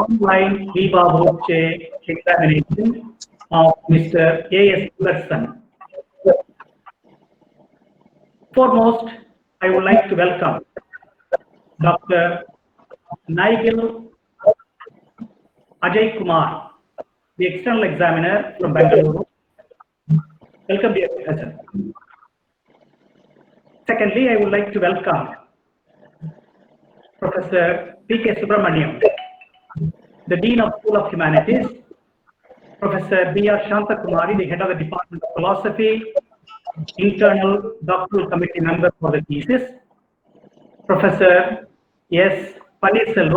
online Viva Voce examination of Mr. A.S. Pillarson. Foremost, I would like to welcome Dr. Nigel Ajay Kumar, the external examiner from Bengaluru. Welcome, dear Professor. Secondly, I would like to welcome Professor P.K. Subramaniam, the Dean of School of Humanities, Professor B.R. Shantha Kumari, the Head of the Department of Philosophy, Internal Doctoral Committee Member for the thesis, Professor S. Pondicherry,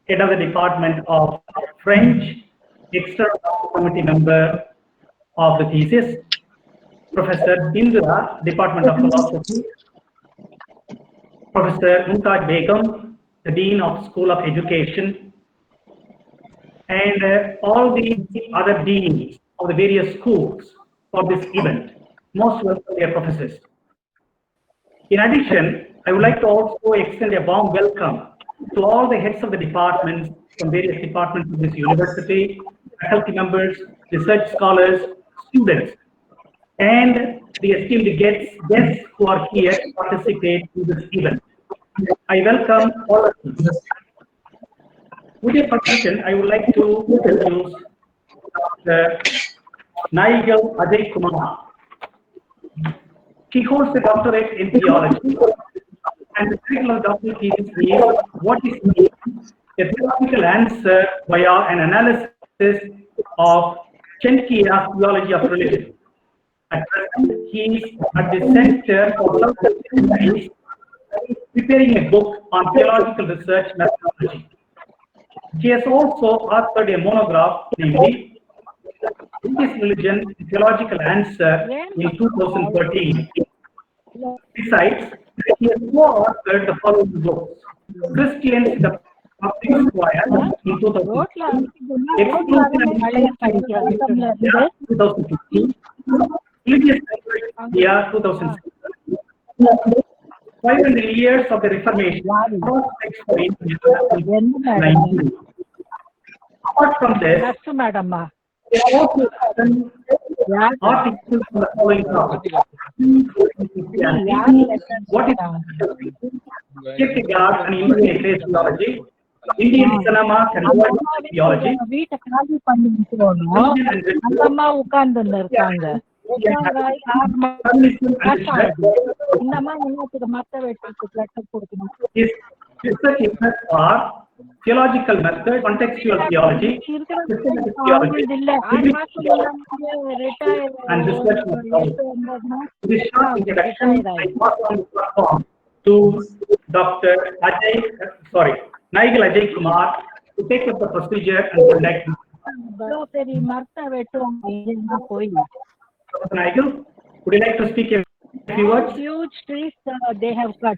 Head of the Department of French, External Doctoral Committee Member of the thesis, Professor Indra, Department of Philosophy, Professor Mumtaz Begum, the Dean of School of Education, and all the other deans of the various schools for this event. Most welcome, dear professors. In addition, I would like to also extend a warm welcome to all the heads of the departments from various departments of this university, faculty members, research scholars, students, and the esteemed guests who are here to participate in this event. I welcome all of you. With your permission, I would like to introduce Dr. Nigel Ajay Kumar. He holds a doctorate in theology, and the title of doctoral thesis is "What is a Theological Answer via an Analysis of Chenkia's Theology of Religion." At present, he is at the Center for Studies, preparing a book on theological research methodology. He has also authored a monograph, namely "What is Religion? A Theological Answer" in 2013. Besides, he has co-authored the following books: Christians in the Public Square in 2015, Exclusive 2015, Religious India 2006, 500 Years of the Reformation, Prospects for India 19. Apart from this, there are also certain articles on the following topics: what is Kierkegaard and Indian theology, Indian cinema and theology, his research interests are theological method, contextual theology, systematic theology, and research methodology. This short introduction, I pass on the platform to Dr. Nigel Ajay Kumar to take up the procedure and conduct. Dr. Nigel, would you like to speak a few words? Huge trees they have cut.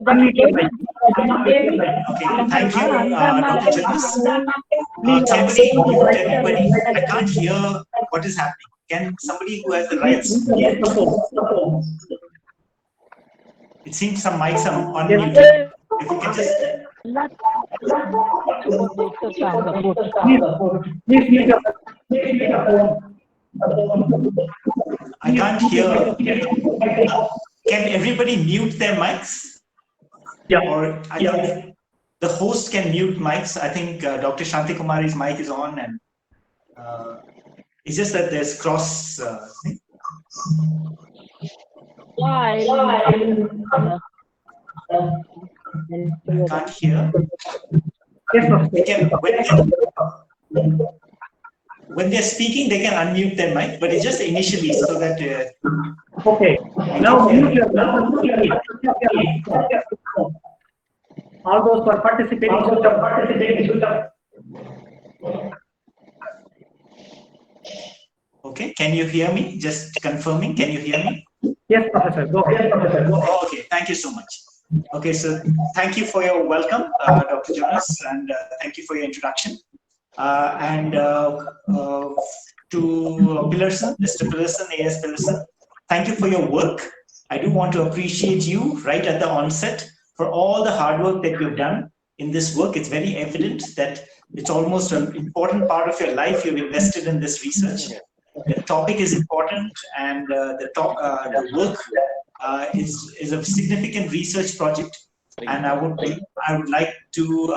Okay, thank you, Dr. Jonas. Can somebody mute everybody? I can't hear what is happening. Can somebody who has the rights? It seems some mics are unmuted. If you can just... I can't hear. Can everybody mute their mics? Yeah. Or I think the host can mute mics. I think Dr. Shanti Kumari's mic is on, and it's just that there's cross. I can't hear. When they're speaking, they can unmute their mic, but it's just initially so that. Okay. Now mute your all those who are participating, switch up. Okay, can you hear me? Just confirming, can you hear me? Yes, Professor. Go ahead. Oh, okay, thank you so much. Okay, so thank you for your welcome, Dr. Jonas, and thank you for your introduction. To Pillarson, Mr. Pillarson, A.S. Pillarson, thank you for your work. I do want to appreciate you right at the onset for all the hard work that you've done in this work. It's very evident that It's almost an important part of your life. You've invested in this research. The topic is important, and the work is a significant research project. And I would like to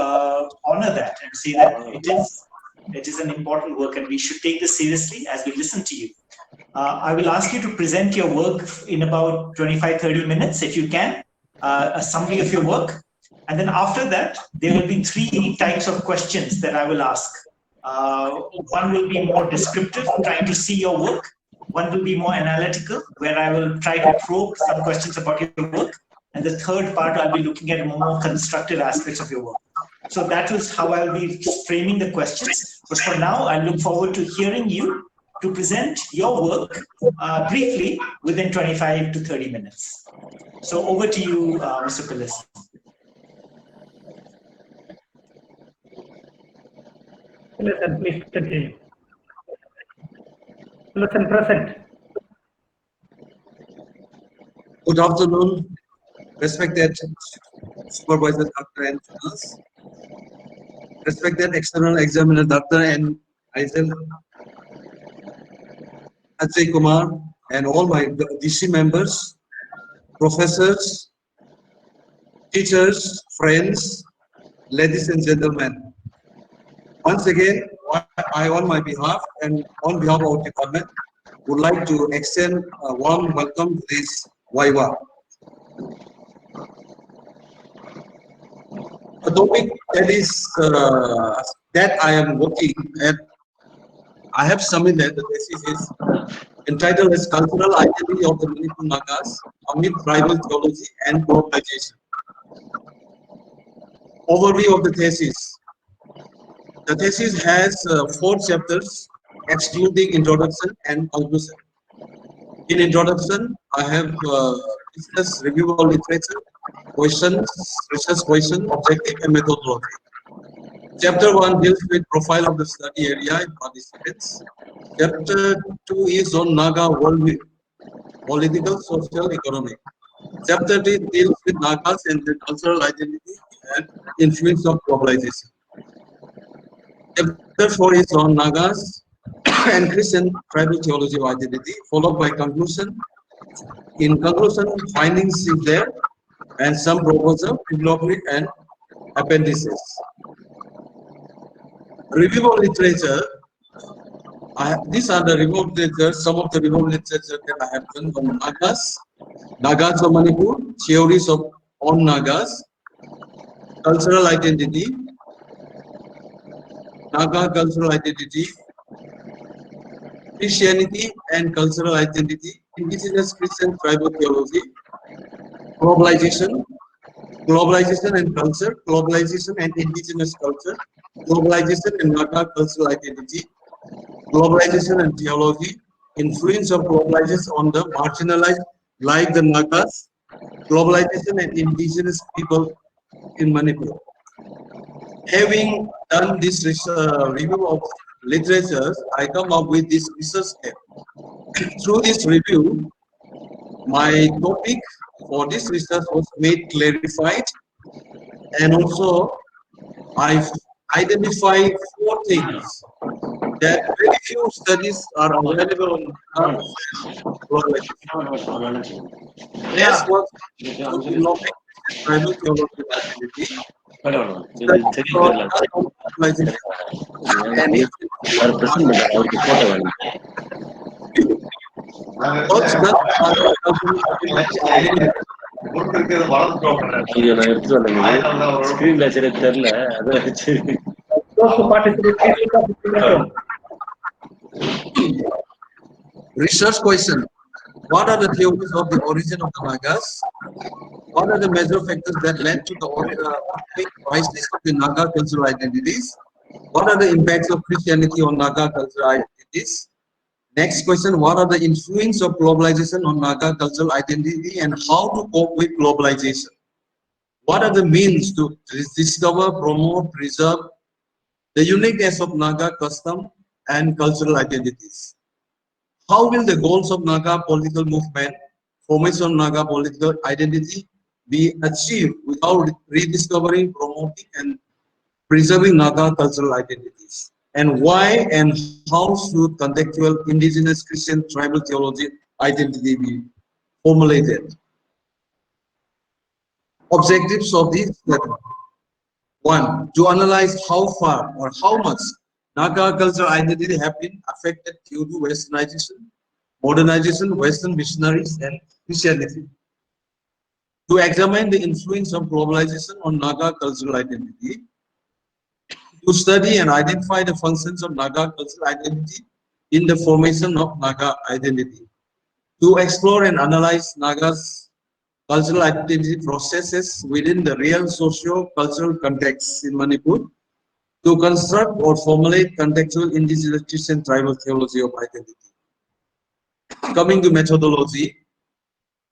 honor that and say that it is an important work, and we should take this seriously as we listen to you. I will ask you to present your work in about 25-30 minutes, if you can, a summary of your work. And then after that, there will be 3 types of questions that I will ask. One will be more descriptive, trying to see your work. One will be more analytical, where I will try to probe some questions about your work. And the third part, I'll be looking at more constructive aspects of your work. So that is how I'll be framing the questions. But for now, I look forward to hearing you to present your work briefly within 25 to 30 minutes. So over to you, Mr. Pillarson. Pillarson, please continue. Pillarson, present. Good afternoon, respected Supervisor Dr. and Jonas, respected external examiner Dr. and Nigel, Ajay, Kumar, and all my DC members, professors, teachers, friends, ladies and gentlemen. Once again, I on my behalf and on behalf of our department would like to extend a warm welcome to this Viva. The topic that I am working at, I have submitted the thesis is entitled as Cultural Identity of the Manipur Nagas Amid Tribal Theology and Globalization. Overview of the thesis. The thesis has 4 chapters, excluding introduction and conclusion. In introduction, I have discussed review of literature, questions, research question, objective, and methodology. Chapter 1 deals with profile of the study area and participants. Chapter 2 is on Naga worldview, political, social, economic. Chapter 3 deals with Nagas and their cultural identity and influence of globalization. Chapter 4 is on Nagas and Christian tribal theology of identity, followed by conclusion. In conclusion, findings is there, and some proposal, development, and appendices. Review of literature. These are the review of literature, some of the review of literature that I have done on Nagas, Nagas of Manipur, theories on Nagas, cultural identity, Naga cultural identity, Christianity and cultural identity, indigenous Christian tribal theology, globalization, globalization and culture, globalization and indigenous culture, globalization and Naga cultural identity, globalization and theology, influence of globalization on the marginalized like the Nagas, globalization and indigenous people in Manipur. Having done this review of literature, I come up with this research step. Through this review, my topic for this research was made clarified, and also I identified 4 things that very few studies are available on globalization. Yes, was developing tribal theology identity. Research question. What are the theories of the origin of the Nagas? What are the major factors that led to the crisis of the Naga cultural identities? What are the impacts of Christianity on Naga cultural identities? Next question, what are the influence of globalization on Naga cultural identity and how to cope with globalization? What are the means to discover, promote, preserve the uniqueness of Naga custom and cultural identities? How will the goals of Naga political movement, formation of Naga political identity be achieved without rediscovering, promoting, and preserving Naga cultural identities, and why and how should contextual indigenous Christian tribal theology identity be formulated. Objectives of this study. One, to analyze how far or how much Naga cultural identity have been affected due to westernization, modernization, Western missionaries, and Christianity. To examine the influence of globalization on Naga cultural identity. To study and identify the functions of Naga cultural identity in the formation of Naga identity. To explore and analyze Naga's cultural identity processes within the real socio-cultural context in Manipur. To construct or formulate contextual indigenous Christian tribal theology of identity. Coming to methodology,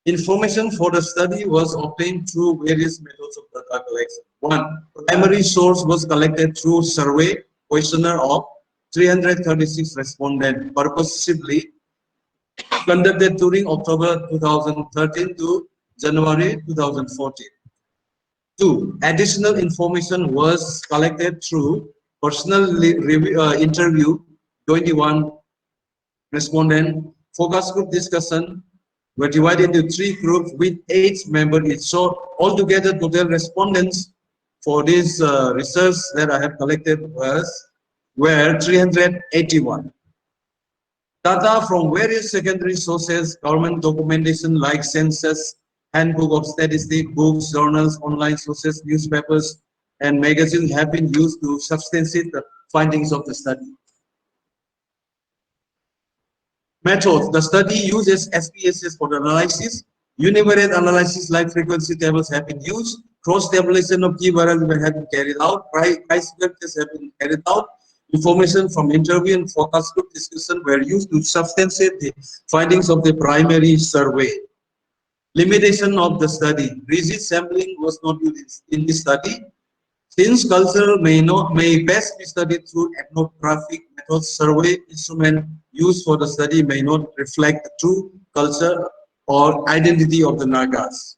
information for the study was obtained through various methods of data collection. One, primary source was collected through survey questionnaire of 336 respondents purposefully conducted during October 2013 to January 2014. Two, additional information was collected through personal interview, 21 respondent, focus group discussion were divided into 3 groups with 8 members each. So altogether, total respondents for this research that I have collected were 381. Data from various secondary sources, government documentation like census, handbook of statistics, books, journals, online sources, newspapers, and magazines have been used to substantiate the findings of the study. Methods. The study uses SPSS for the analysis. Univariate analysis like frequency tables have been used. Cross-tabulation of key variables have been carried out. Chi-square tests have been carried out. Information from interview and focus group discussion were used to substantiate the findings of the primary survey. Limitation of the study. Rigid sampling was not used in this study. Since culture may best be studied through ethnographic methods, survey instrument used for the study may not reflect the true culture or identity of the Nagas.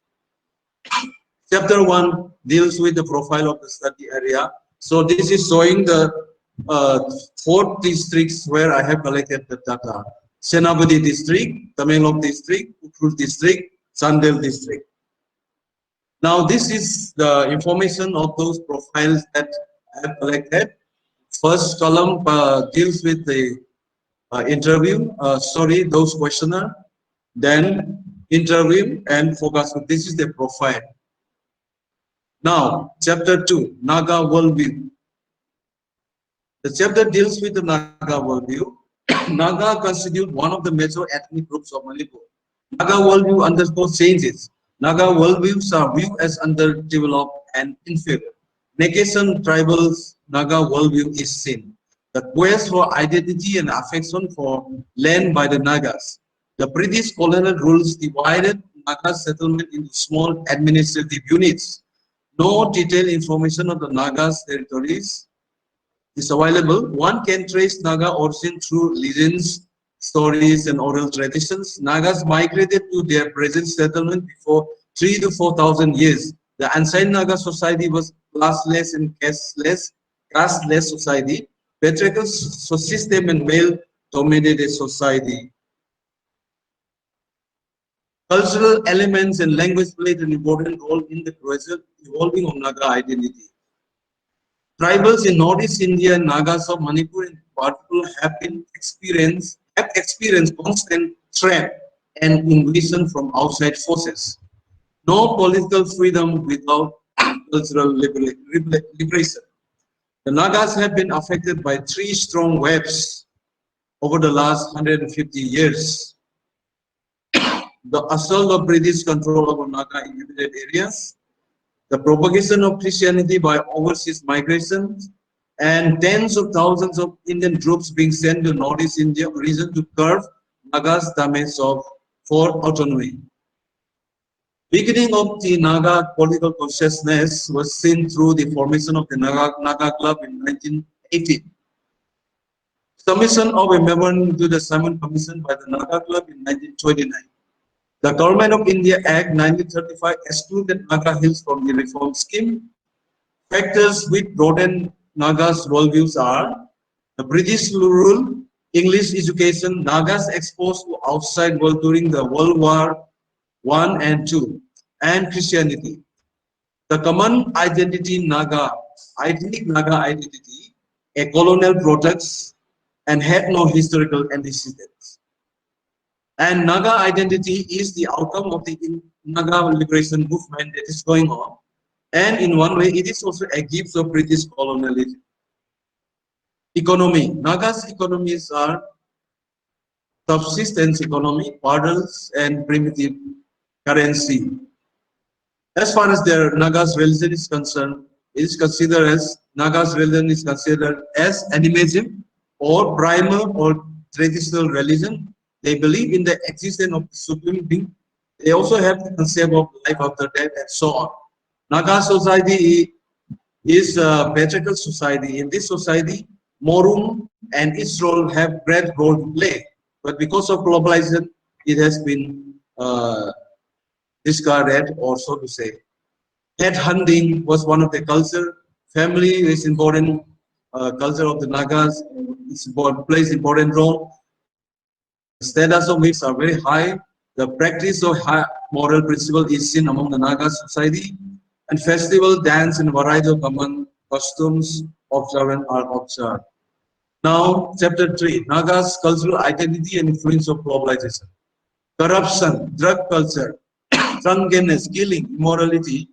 Chapter 1 deals with the profile of the study area. So this is showing the 4 districts where I have collected the data. Senapati district, Tamenglong district, Ukrul district, Chandel district. Now this is the information of those profiles that I have collected. First column deals with the those questionnaire, then interview and focus group. This is the profile. Now, chapter 2, Naga worldview. The chapter deals with the Naga worldview. Naga constitute one of the major ethnic groups of Manipur. Naga worldview undergoes changes. Naga worldviews are viewed as underdeveloped and inferior. Negation tribals Naga worldview is seen. The quest for identity and affection for land by the Nagas. The British colonial rules divided Naga settlement into small administrative units. No detailed information of the Nagas territories is available. One can trace Naga origin through legends, stories, and oral traditions. Nagas migrated to their present settlement before 3,000 to 4,000 years. The ancient Naga society was classless and casteless society. Patriarchal system and male-dominated society. Cultural elements and language played an important role in the gradual evolving of Naga identity. Tribals in Northeast India and Nagas of Manipur in particular have experienced constant threat and invasion from outside forces. No political freedom without cultural liberation. The Nagas have been affected by 3 strong waves over the last 150 years. The assault of British control over Naga inhabited areas, the propagation of Christianity by overseas migration, and tens of thousands of Indian troops being sent to Northeast India region to curb Naga's damage for autonomy. Beginning of the Naga political consciousness was seen through the formation of the Naga Club in 1980. Submission of a memorandum to the Simon Commission by the Naga Club in 1929. The Government of India Act 1935 excluded Naga Hills from the reform scheme. Factors which broaden Nagas' worldviews are the British rule, English education, Nagas exposed to outside world during the World War I and II, and Christianity. The common identity Naga, ethnic Naga identity, a colonial products, and had no historical antecedents. And Naga identity is the outcome of the Naga liberation movement that is going on. And in one way, it is also a gift of British colonialism. Economy. Naga's economies are subsistence economy, paddles, and primitive currency. As far as their Naga's religion is concerned, it is considered as Naga's religion is considered as animism or primal or traditional religion. They believe in the existence of the supreme being. They also have the concept of life after death and so on. Naga society is a patriarchal society. In this society, Morum and its role have great role to play. But because of globalization, it has been discarded, or so to say. Head hunting was one of the culture. Family is important culture of the Nagas. Plays important role. The status of which are very high. The practice of high moral principle is seen among the Naga society. And festival, dance, and variety of common costumes observant are observed. Now, chapter 3, Nagas cultural identity and influence of globalization. Corruption, drug culture, drunkenness, killing, immorality,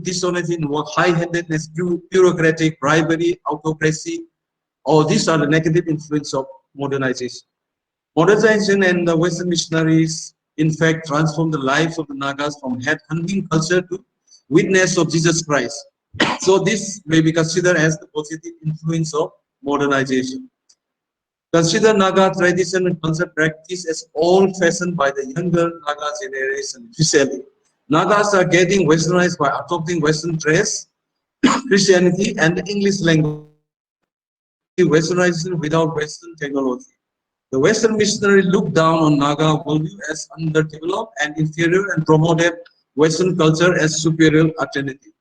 dishonesty, high-handedness, bureaucratic, bribery, autocracy. All these are the negative influence of modernization. Modernization and the Western missionaries, in fact, transformed the lives of the Nagas from head-hunting culture to witness of Jesus Christ. So this may be considered as the positive influence of modernization. Consider Naga tradition and culture practice as old-fashioned by the younger Naga generation, especially. Nagas are getting westernized by adopting Western dress, Christianity, and the English language. Westernization without Western technology. The Western missionary looked down on Naga worldview as underdeveloped and inferior and promoted Western culture as superior alternative.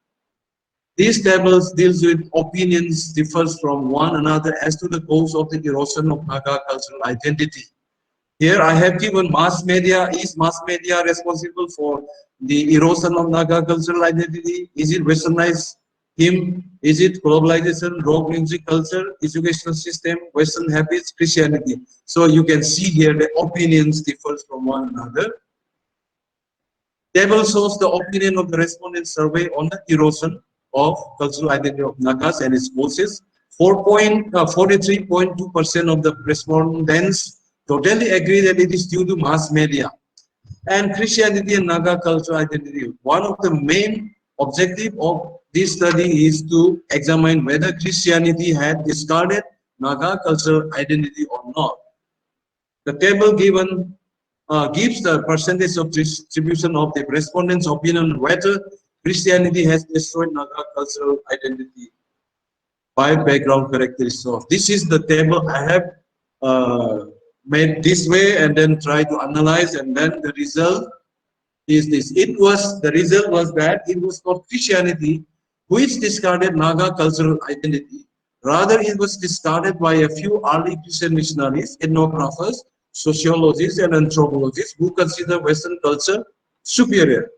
These tables deals with opinions differs from one another as to the cause of the erosion of Naga cultural identity. Here I have given mass media. Is mass media responsible for the erosion of Naga cultural identity? Is it westernized him? Is it globalization, rock music culture, educational system, Western habits, Christianity? So you can see here the opinions differs from one another. Table shows the opinion of the respondent survey on the erosion of cultural identity of Nagas and its causes. 43.2% of the respondents totally agree that it is due to mass media. And Christianity and Naga cultural identity. One of the main objective of this study is to examine whether Christianity had discarded Naga cultural identity or not. The table given gives the percentage of distribution of the respondents' opinion whether Christianity has destroyed Naga cultural identity by background characteristics. So this is the table I have made this way and then try to analyze, and then the result is this. The result was that it was not Christianity which discarded Naga cultural identity. Rather, it was discarded by a few early Christian missionaries, ethnographers, sociologists, and anthropologists who consider Western culture superior.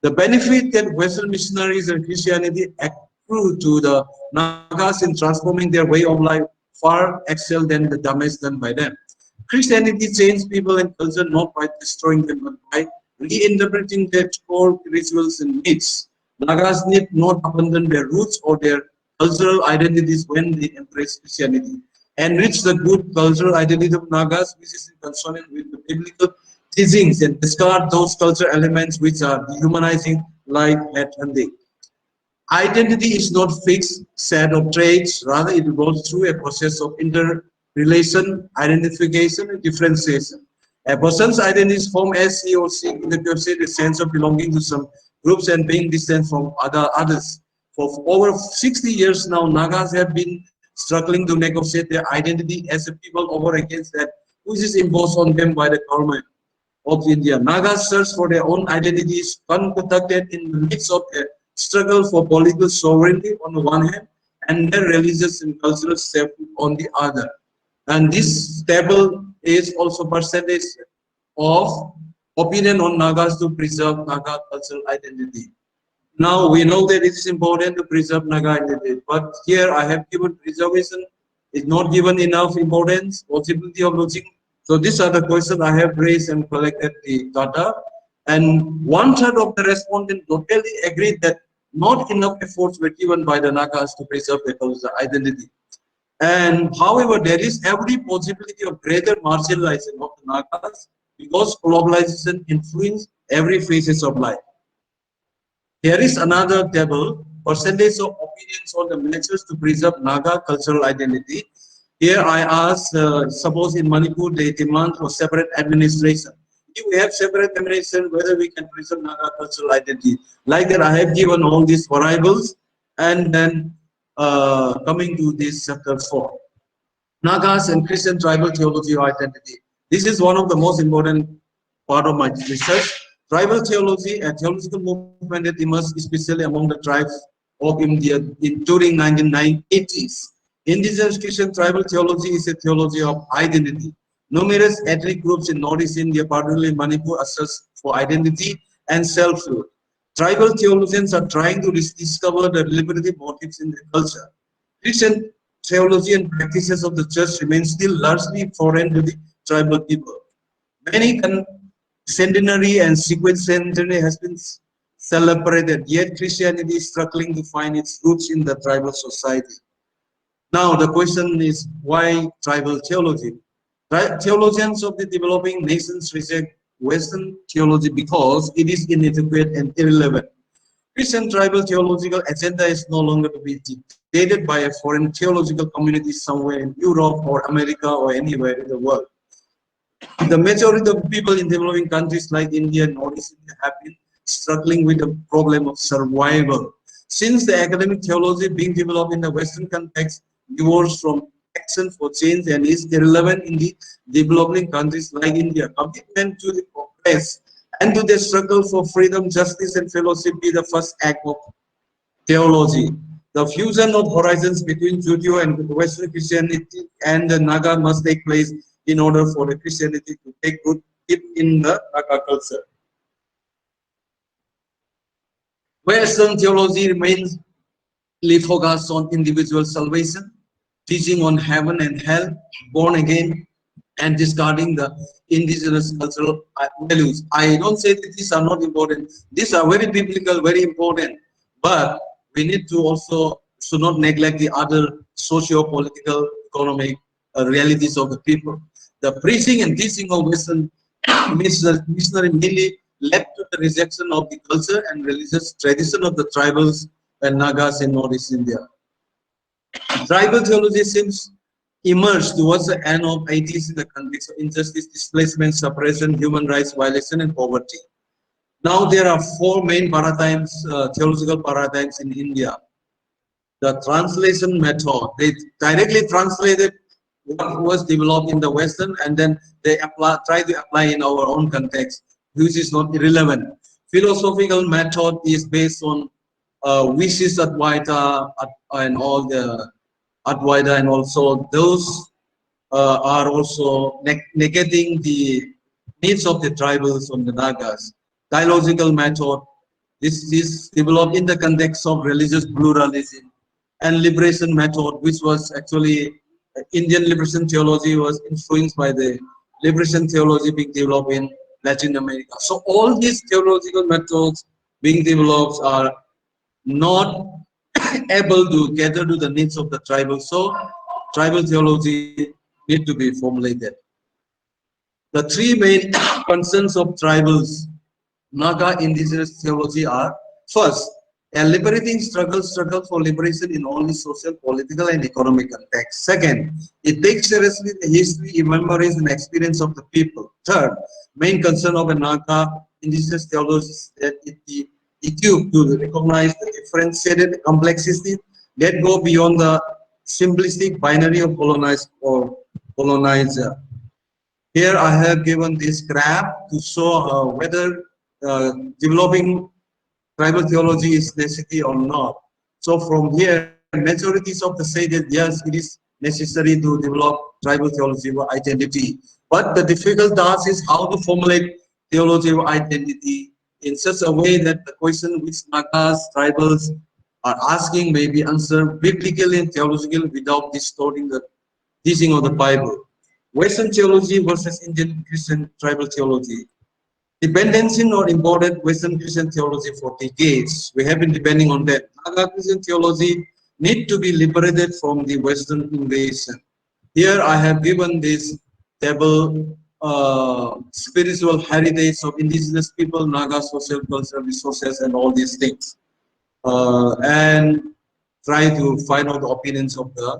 The benefit that Western missionaries and Christianity accrue to the Nagas in transforming their way of life far excel than the damage done by them. Christianity changed people and culture not by destroying them, but by reinterpreting their core rituals and myths. Nagas need not abandon their roots or their cultural identities when they embrace Christianity. Enrich the good cultural identity of Nagas, which is in consonance with the biblical teachings, and discard those cultural elements which are dehumanizing, like head hunting. Identity is not fixed set of traits, rather it goes through a process of interrelation, identification, and differentiation. A person's identity is formed as he or she negotiates a sense of belonging to some groups and being distant from others. For over 60 years now, Nagas have been struggling to negotiate their identity as a people over against that which is imposed on them by the government. of India. Nagas search for their own identities, conducted in the midst of a struggle for political sovereignty on the one hand, and their religious and cultural safety on the other. And this table is also percentage of opinion on Nagas to preserve Naga cultural identity. Now we know that it is important to preserve Naga identity, but here I have given preservation is not given enough importance, possibility of losing. So these are the questions I have raised and collected the data. And 1/3 of the respondents totally agreed that not enough efforts were given by the Nagas to preserve their cultural identity. And however, there is every possibility of greater marginalization of the Nagas because globalization influences every phases of life. Here is another table, percentage of opinions on the measures to preserve Naga cultural identity. Here I ask, suppose in Manipur they demand for separate administration. If we have separate administration, whether we can preserve Naga cultural identity. Like that, I have given all these variables, and then coming to this chapter 4. Nagas and Christian tribal theology or identity. This is one of the most important part of my research. Tribal theology, a theological movement that emerged especially among the tribes of India during 1980s. Indigenous Christian tribal theology is a theology of identity. Numerous ethnic groups in Northeast India, particularly Manipur, assert for identity and self-rule. Tribal theologians are trying to discover the liberative motives in their culture. Christian theology and practices of the church remain still largely foreign to the tribal people. Many centenary and sequencentenary has been celebrated, yet Christianity is struggling to find its roots in the tribal society. Now the question is, why tribal theology? Theologians of the developing nations reject Western theology because it is inadequate and irrelevant. Christian tribal theological agenda is no longer to be dictated by a foreign theological community somewhere in Europe or America or anywhere in the world. The majority of people in developing countries like India and Northeast India have been struggling with the problem of survival. Since the academic theology being developed in the Western context divorced from action for change and is irrelevant in the developing countries like India, commitment to the progress and to the struggle for freedom, justice, and fellowship be the first act of theology. The fusion of horizons between Judeo and Western Christianity and the Naga must take place in order for the Christianity to take root deep in the Naga culture. Western theology remains focused on individual salvation, teaching on heaven and hell, born again, and discarding the indigenous cultural values. I don't say that these are not important. These are very biblical, very important. But we need to also should not neglect the other socio-political, economic realities of the people. The preaching and teaching of Western missionary mainly led to the rejection of the culture and religious tradition of the tribals and Nagas in Northeast India. Tribal theology seems emerged towards the end of 80s in the context of injustice, displacement, suppression, human rights violation, and poverty. Now there are four main paradigms, theological paradigms in India. The translation method, they directly translated what was developed in the Western and then they try to apply in our own context, which is not irrelevant. Philosophical method is based on wishes Advaita and all the Advaita, and also those are also negating the needs of the tribals on the Nagas. Dialogical method, this is developed in the context of religious pluralism. And liberation method, which was actually Indian liberation theology, was influenced by the liberation theology being developed in Latin America. So all these theological methods being developed are not able to cater to the needs of the tribal. So tribal theology need to be formulated. The three main concerns of tribals Naga indigenous theology are: first, a liberating struggle for liberation in all its social, political, and economic context. Second, it takes seriously the history, memories, and experience of the people. Third, main concern of a Naga indigenous theology is that it be equipped to recognize the differentiated complexity that go beyond the simplistic binary of colonized or colonizer. Here I have given this graph to show whether developing tribal theology is necessary or not. So from here, majorities of the say that yes, it is necessary to develop tribal theology or identity. But the difficult task is how to formulate theology or identity in such a way that the question which Nagas, tribals are asking may be answered biblically and theologically without distorting the teaching of the Bible. Western theology versus Indian Christian tribal theology. Dependency on imported Western Christian theology for decades. We have been depending on that. Naga Christian theology need to be liberated from the Western invasion. Here I have given this table, spiritual heritage of indigenous people, Naga social cultural resources and all these things. And try to find out the opinions of the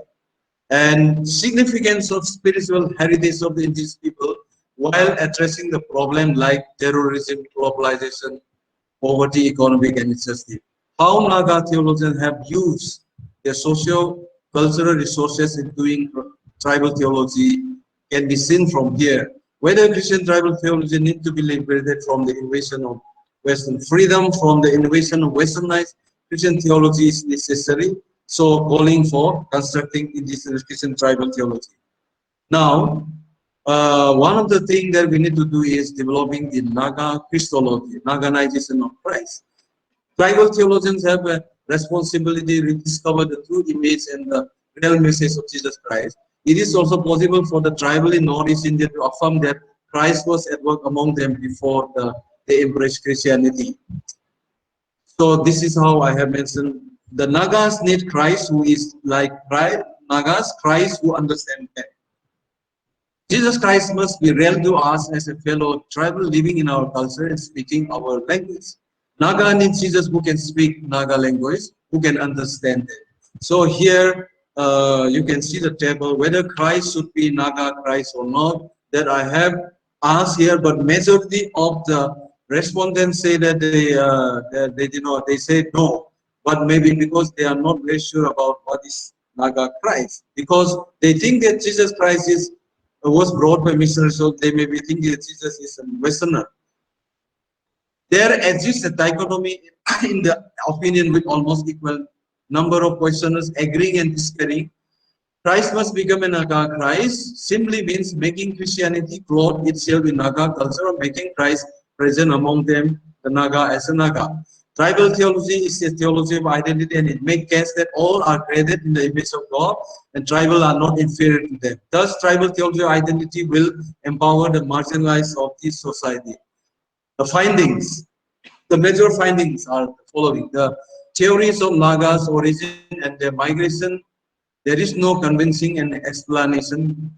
and significance of spiritual heritage of the indigenous people while addressing the problem like terrorism, globalization, poverty, economic and injustice. How Naga theologians have used their socio-cultural resources in doing tribal theology can be seen from here. Whether Christian tribal theology need to be liberated from the invasion of Western freedom, from the invasion of Westernized Christian theology is necessary. So calling for constructing indigenous Christian tribal theology. Now, one of the things that we need to do is developing the Naga Christology, Naganization of Christ. Tribal theologians have a responsibility to rediscover the true image and the real message of Jesus Christ. It is also possible for the tribal in Northeast India to affirm that Christ was at work among them before they embraced Christianity. So this is how I have mentioned the Nagas need Christ who is like Nagas, Christ who understands them. Jesus Christ must be real to us as a fellow tribal living in our culture and speaking our language. Naga needs Jesus who can speak Naga language, who can understand it. So here you can see the table, whether Christ should be Naga Christ or not, that I have asked here, but majority of the respondents say that they say no, but maybe because they are not very sure about what is Naga Christ, because they think that Jesus Christ was brought by missionaries, so they may be thinking that Jesus is a Westerner. There exists a dichotomy in the opinion with almost equal number of questioners agreeing and disagreeing. Christ must become a Naga Christ simply means making Christianity clothe itself in Naga culture or making Christ present among them, the Naga as a Naga. Tribal theology is a theology of identity and it makes case that all are created in the image of God and tribal are not inferior to them. Thus, tribal theology of identity will empower the marginalized of this society. The findings, the major findings are the following. The theories of Naga's origin and their migration, there is no convincing an explanation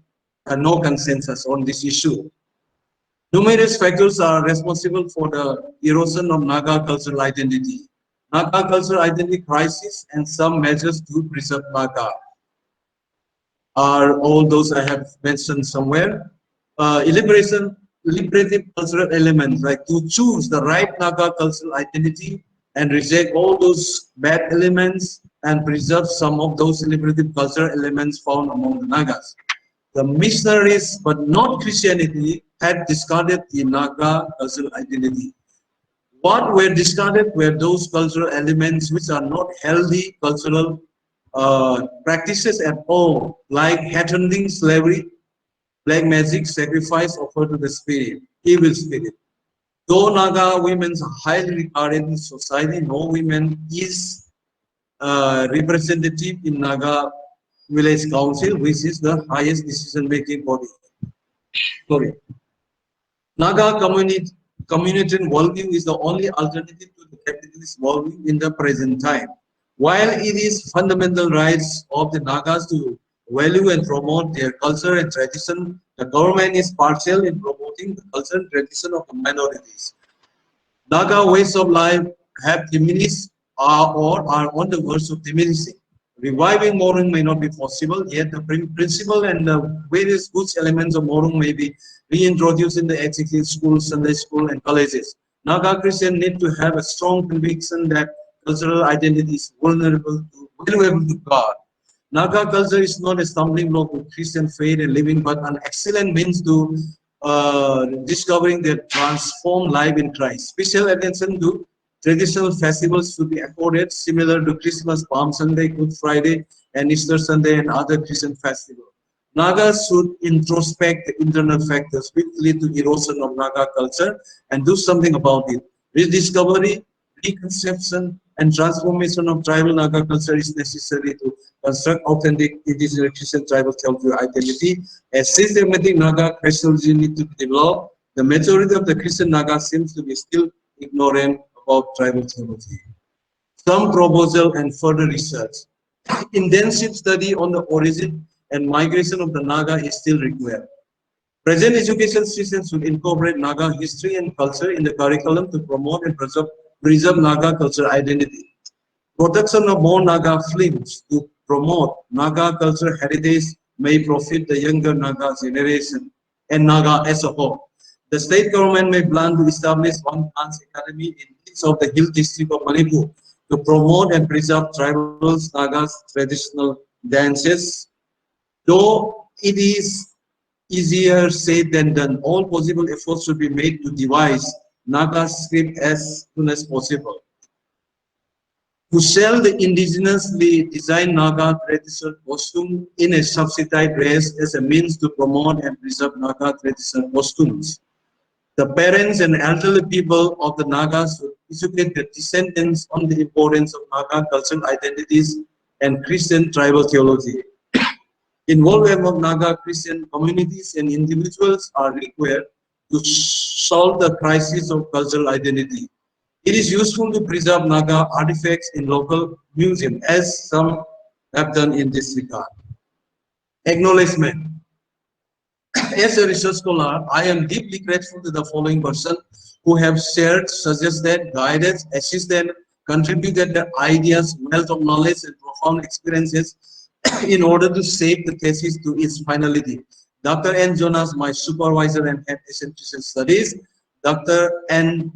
and no consensus on this issue. Numerous factors are responsible for the erosion of Naga cultural identity. Naga cultural identity crisis and some measures to preserve Naga are all those I have mentioned somewhere. Liberative cultural elements, like to choose the right Naga cultural identity and reject all those bad elements and preserve some of those liberative cultural elements found among the Nagas. The missionaries, but not Christianity, had discarded the Naga cultural identity. What were discarded were those cultural elements which are not healthy cultural practices at all, like head-hunting, slavery, black magic, sacrifice offered to the spirit, evil spirit. Though Naga women are highly regarded in society, no woman is representative in Naga village council, which is the highest decision-making body. Sorry. Naga community worldview is the only alternative to the capitalist worldview in the present time. While it is fundamental rights of the Nagas to value and promote their culture and tradition, the government is partial in promoting the culture and tradition of the minorities. Naga ways of life have diminished or are on the verge of diminishing. Reviving Morung may not be possible, yet the principle and the various good elements of Morung may be reintroduced in the executive schools, Sunday school, and colleges. Naga Christians need to have a strong conviction that cultural identity is valuable to God. Naga culture is not a stumbling block to Christian faith and living, but an excellent means to discovering their transformed life in Christ. Special attention to traditional festivals should be accorded, similar to Christmas, Palm Sunday, Good Friday, and Easter Sunday, and other Christian festivals. Nagas should introspect the internal factors which lead to erosion of Naga culture and do something about it. Rediscovery, reconception, and transformation of tribal Naga culture is necessary to construct authentic indigenous Christian tribal cultural identity. As systematic Naga Christology needs to be developed, the majority of the Christian Naga seems to be still ignorant about tribal theology. Some proposal and further research. Intensive study on the origin and migration of the Naga is still required. Present education systems should incorporate Naga history and culture in the curriculum to promote and preserve Naga culture identity. Production of more Naga films to promote Naga culture heritage may profit the younger Naga generation and Naga as a whole. The state government may plan to establish one dance academy in each of the hill district of Manipur to promote and preserve tribal Nagas traditional dances. Though it is easier said than done, all possible efforts should be made to devise Naga script as soon as possible. To sell the indigenously designed Naga traditional costume in a subsidized dress as a means to promote and preserve Naga traditional costumes. The parents and elderly people of the Nagas should educate their descendants on the importance of Naga cultural identities and Christian tribal theology. Involvement of Naga Christian communities and individuals are required to solve the crisis of cultural identity. It is useful to preserve Naga artifacts in local museums, as some have done in this regard. Acknowledgement. As a research scholar, I am deeply grateful to the following persons who have shared, suggested, guided, assisted, contributed their ideas, wealth of knowledge, and profound experiences in order to shape the thesis to its finality. Dr. N. Jonas, my supervisor and head Christian studies, Dr. Nigel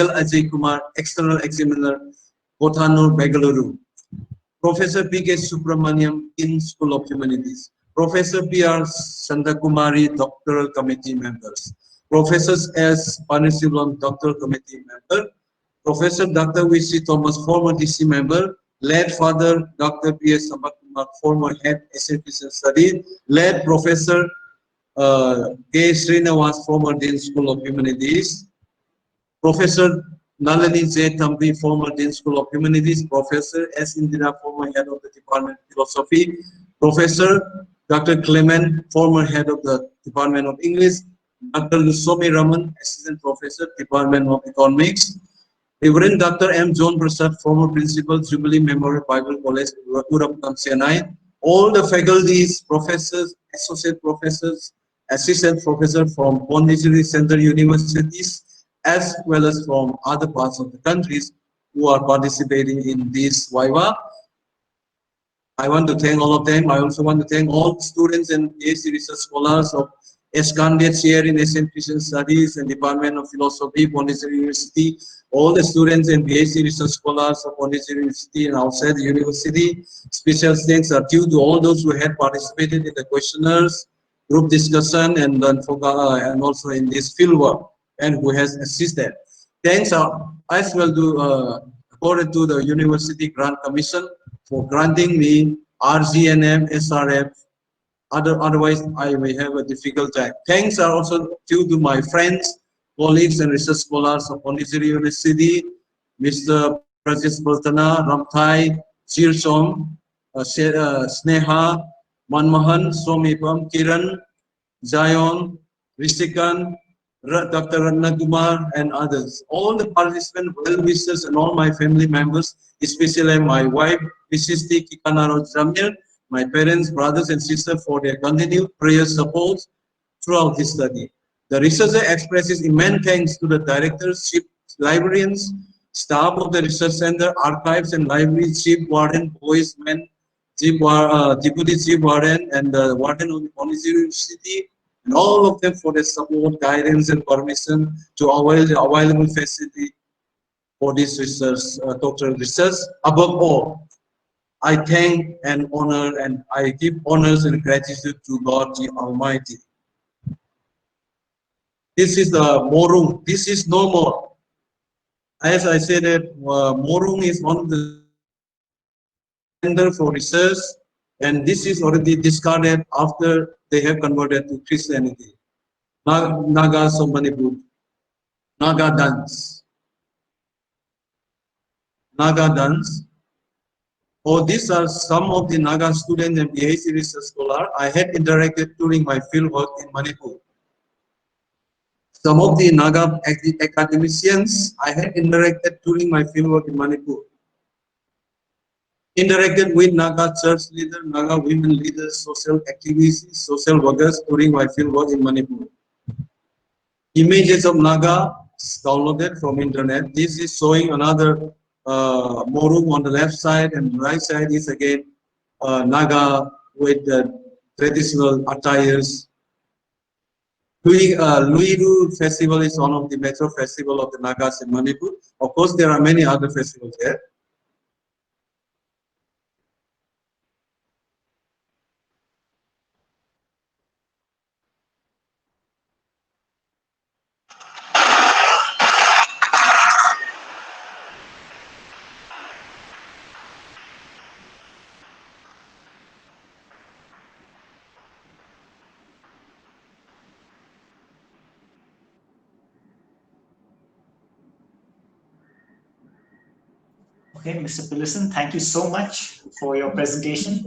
Ajay Kumar, external examiner, Kothanur, Bengaluru. Professor P.K. Subramaniam, in School of Humanities. Professor P.R. Shantha Kumari, Doctoral Committee members. Professors S. Panisivam, Doctoral Committee member. Professor Dr. V.C. Thomas, former DC member. Late Father Dr. P.S. Kumar, former head Christian Studies. Late Professor K. Srinivas, former Dean School of Humanities. Professor Nalini J. Thambi, former Dean School of Humanities. Professor S. Indira, former head of the Department of Philosophy. Professor Dr. Clement, former head of the Department of English. Dr. Lusomi Raman, Assistant Professor, Department of Economics. Reverend Dr. M. John Prasad, former Principal, Jubilee Memorial Bible College, Urapkam, Chennai. All the faculties, professors, associate professors, assistant professors from Pondicherry Center Universities, as well as from other parts of the countries who are participating in this Viva. I want to thank all of them. I also want to thank all students and PhD research scholars of Escande Chair in Asian Christian Studies and Department of Philosophy, Pondicherry University, all the students and PhD research scholars of Pondicherry University and outside the university. Special thanks are due to all those who had participated in the questionnaires, group discussion, and also in this field work, and who has assisted. Thanks are as well to accorded to the University Grant Commission for granting me RGNM, SRF. Otherwise, I may have a difficult time. Thanks are also due to my friends, colleagues, and research scholars of Pondicherry University, Mr. Prajesh Baltana, Ramthai, Chirsom, Sneha, Manmohan, Somipam, Kiran, Zion, Rishikan, Dr. Ratnakumar, and others. All the participants, well-wishers, and all my family members, especially my wife, Mrs. T. Kikanaro Jamil, my parents, brothers, and sisters for their continued prayer support throughout this study. The researcher expresses immense thanks to the directors, chief librarians, staff of the research center, archives, and library, chief warden, boys, men, deputy chief warden, and the warden of the Pondicherry University, and all of them for their support, guidance, and permission to avail the available facility for this research, doctoral research. Above all, I thank and honor and I give honors and gratitude to God the Almighty. This is the Morung. This is no more. As I said, that Morung is one of the center for research, and this is already discarded after they have converted to Christianity. Naga Sombanipur, Naga dance, Naga dance. Oh, these are some of the Naga students and PhD research scholars I had interacted during my fieldwork in Manipur. Some of the Naga academicians I had interacted during my fieldwork in Manipur. Interacted with Naga church leaders, Naga women leaders, social activists, social workers during my fieldwork in Manipur. Images of Naga downloaded from internet. This is showing another Morung on the left side, and right side is again Naga with the traditional attires. Luiru festival is one of the major festival of the Nagas in Manipur. Of course, there are many other festivals there. Okay, Mr. Pillarson, thank you so much for your presentation.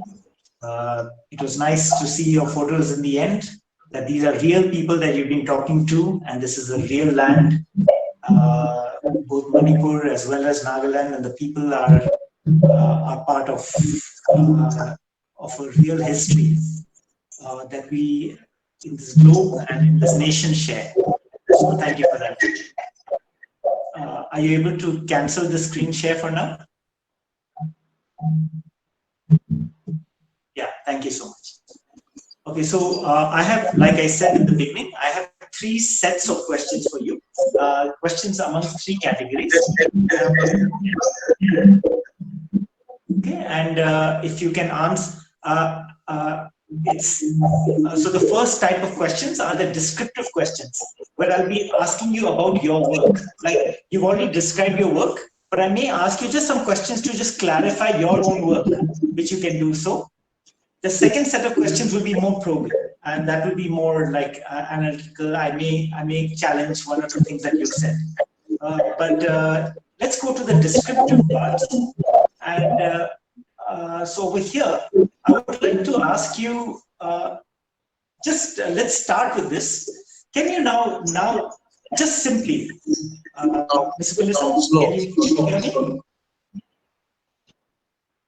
It was nice to see your photos in the end, that these are real people that you've been talking to, and this is a real land. Both Manipur as well as Nagaland, and the people are part of a real history that we in this globe and in this nation share. So thank you for that. Are you able to cancel the screen share for now? Yeah, thank you so much. Okay, so I have, like I said in the beginning, I have 3 sets of questions for you. Questions among 3 categories. Okay, and if you can answer, so the first type of questions are the descriptive questions, where I'll be asking you about your work. Like, you've already described your work, but I may ask you just some questions to just clarify your own work, which you can do so. The second set of questions will be more probing, and that will be more like analytical. I may challenge 1 or 2 things that you've said. But let's go to the descriptive part. And so over here, I would like to ask you, let's start with this. Can you now just simply, Mr. Pillarson, can you hear me?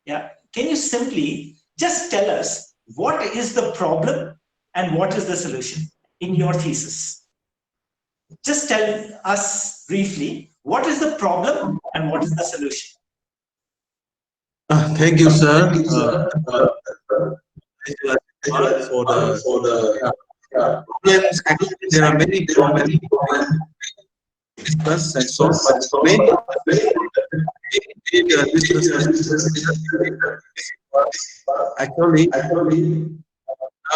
Yeah, can you simply just tell us what is the problem and what is the solution in your thesis? Just tell us briefly, what is the problem and what is the solution? Thank you, sir. For the problems. Actually, there are many problems discuss and solve, but many actually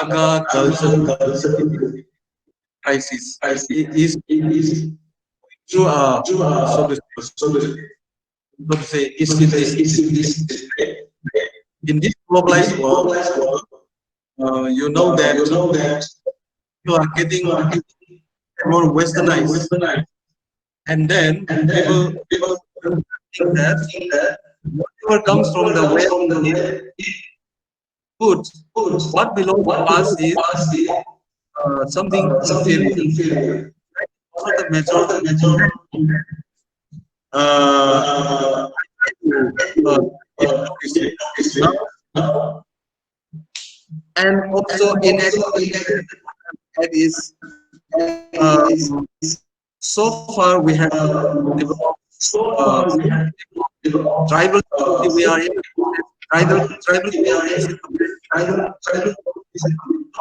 Naga culture crisis is through so to say in this globalized world. You know that you are getting more westernized, and then people think that whatever comes from the West is good. What belongs to us is something inferior. One of the major and also in that is so far we have developed tribal. We are in tribal.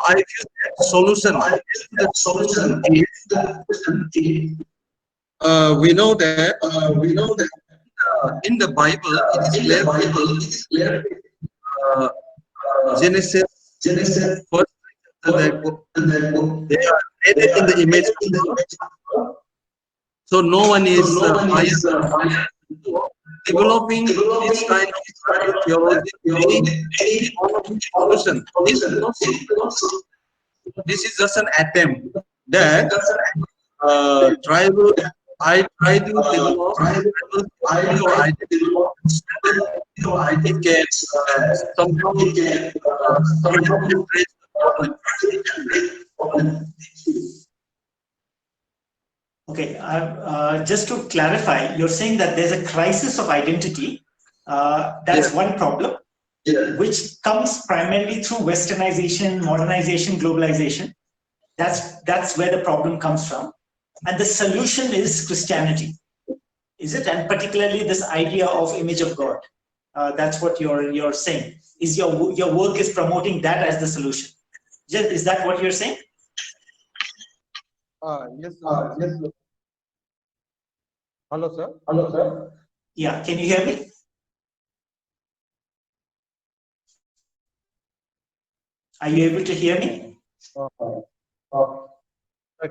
I feel that solution. We know that in the Bible it is clear Genesis first that they are created in the image of God. So no one is higher. Developing this kind of tribal theology is one of the solutions. This is just an attempt that tribal. I try to develop tribal identity. It can somehow Okay, just to clarify, you're saying that there's a crisis of identity. That's one problem, which comes primarily through westernization, modernization, globalization. That's where the problem comes from. And the solution is Christianity, is it? And particularly this idea of image of God. That's what you're saying. Is your work is promoting that as the solution? Is that what you're saying? Yes, yes. Hello, sir. Yeah, can you hear me? Are you able to hear me?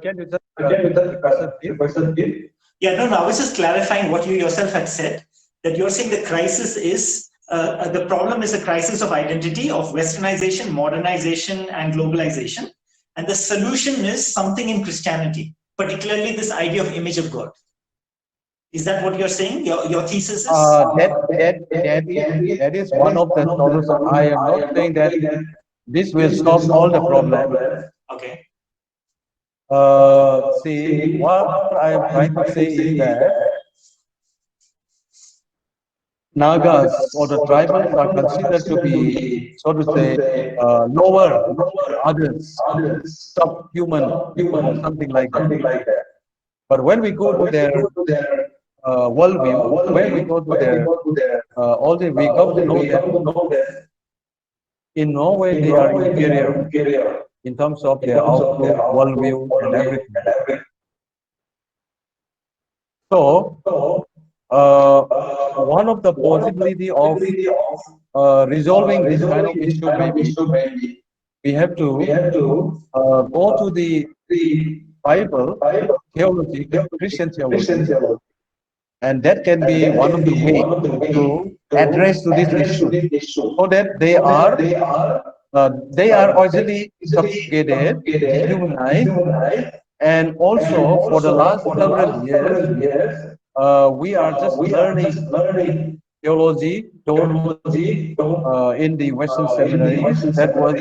Can you just Yeah, no, I was just clarifying what you yourself had said, that you're saying the crisis is, the problem is a crisis of identity, of westernization, modernization, and globalization. And the solution is something in Christianity, particularly this idea of image of God. Is that what you're saying? Your thesis is? That is one of the solutions. I am not saying that this will solve all the problems. Okay. See, what I am trying to say is that Nagas or the tribals are considered to be, so to say, lower others, subhuman, or something like that. But when we go to their worldview, when we go to their we come to know that in no way they are inferior in terms of their outlook, worldview, and everything. So, one of the possibility of resolving this kind of issue maybe we have to go to the Bible theology, Christian theology, and that can be one of the ways to address to this issue, so that they are actually subjugated, dehumanized, and also for the last several years, we are just learning theology in the Western seminaries that was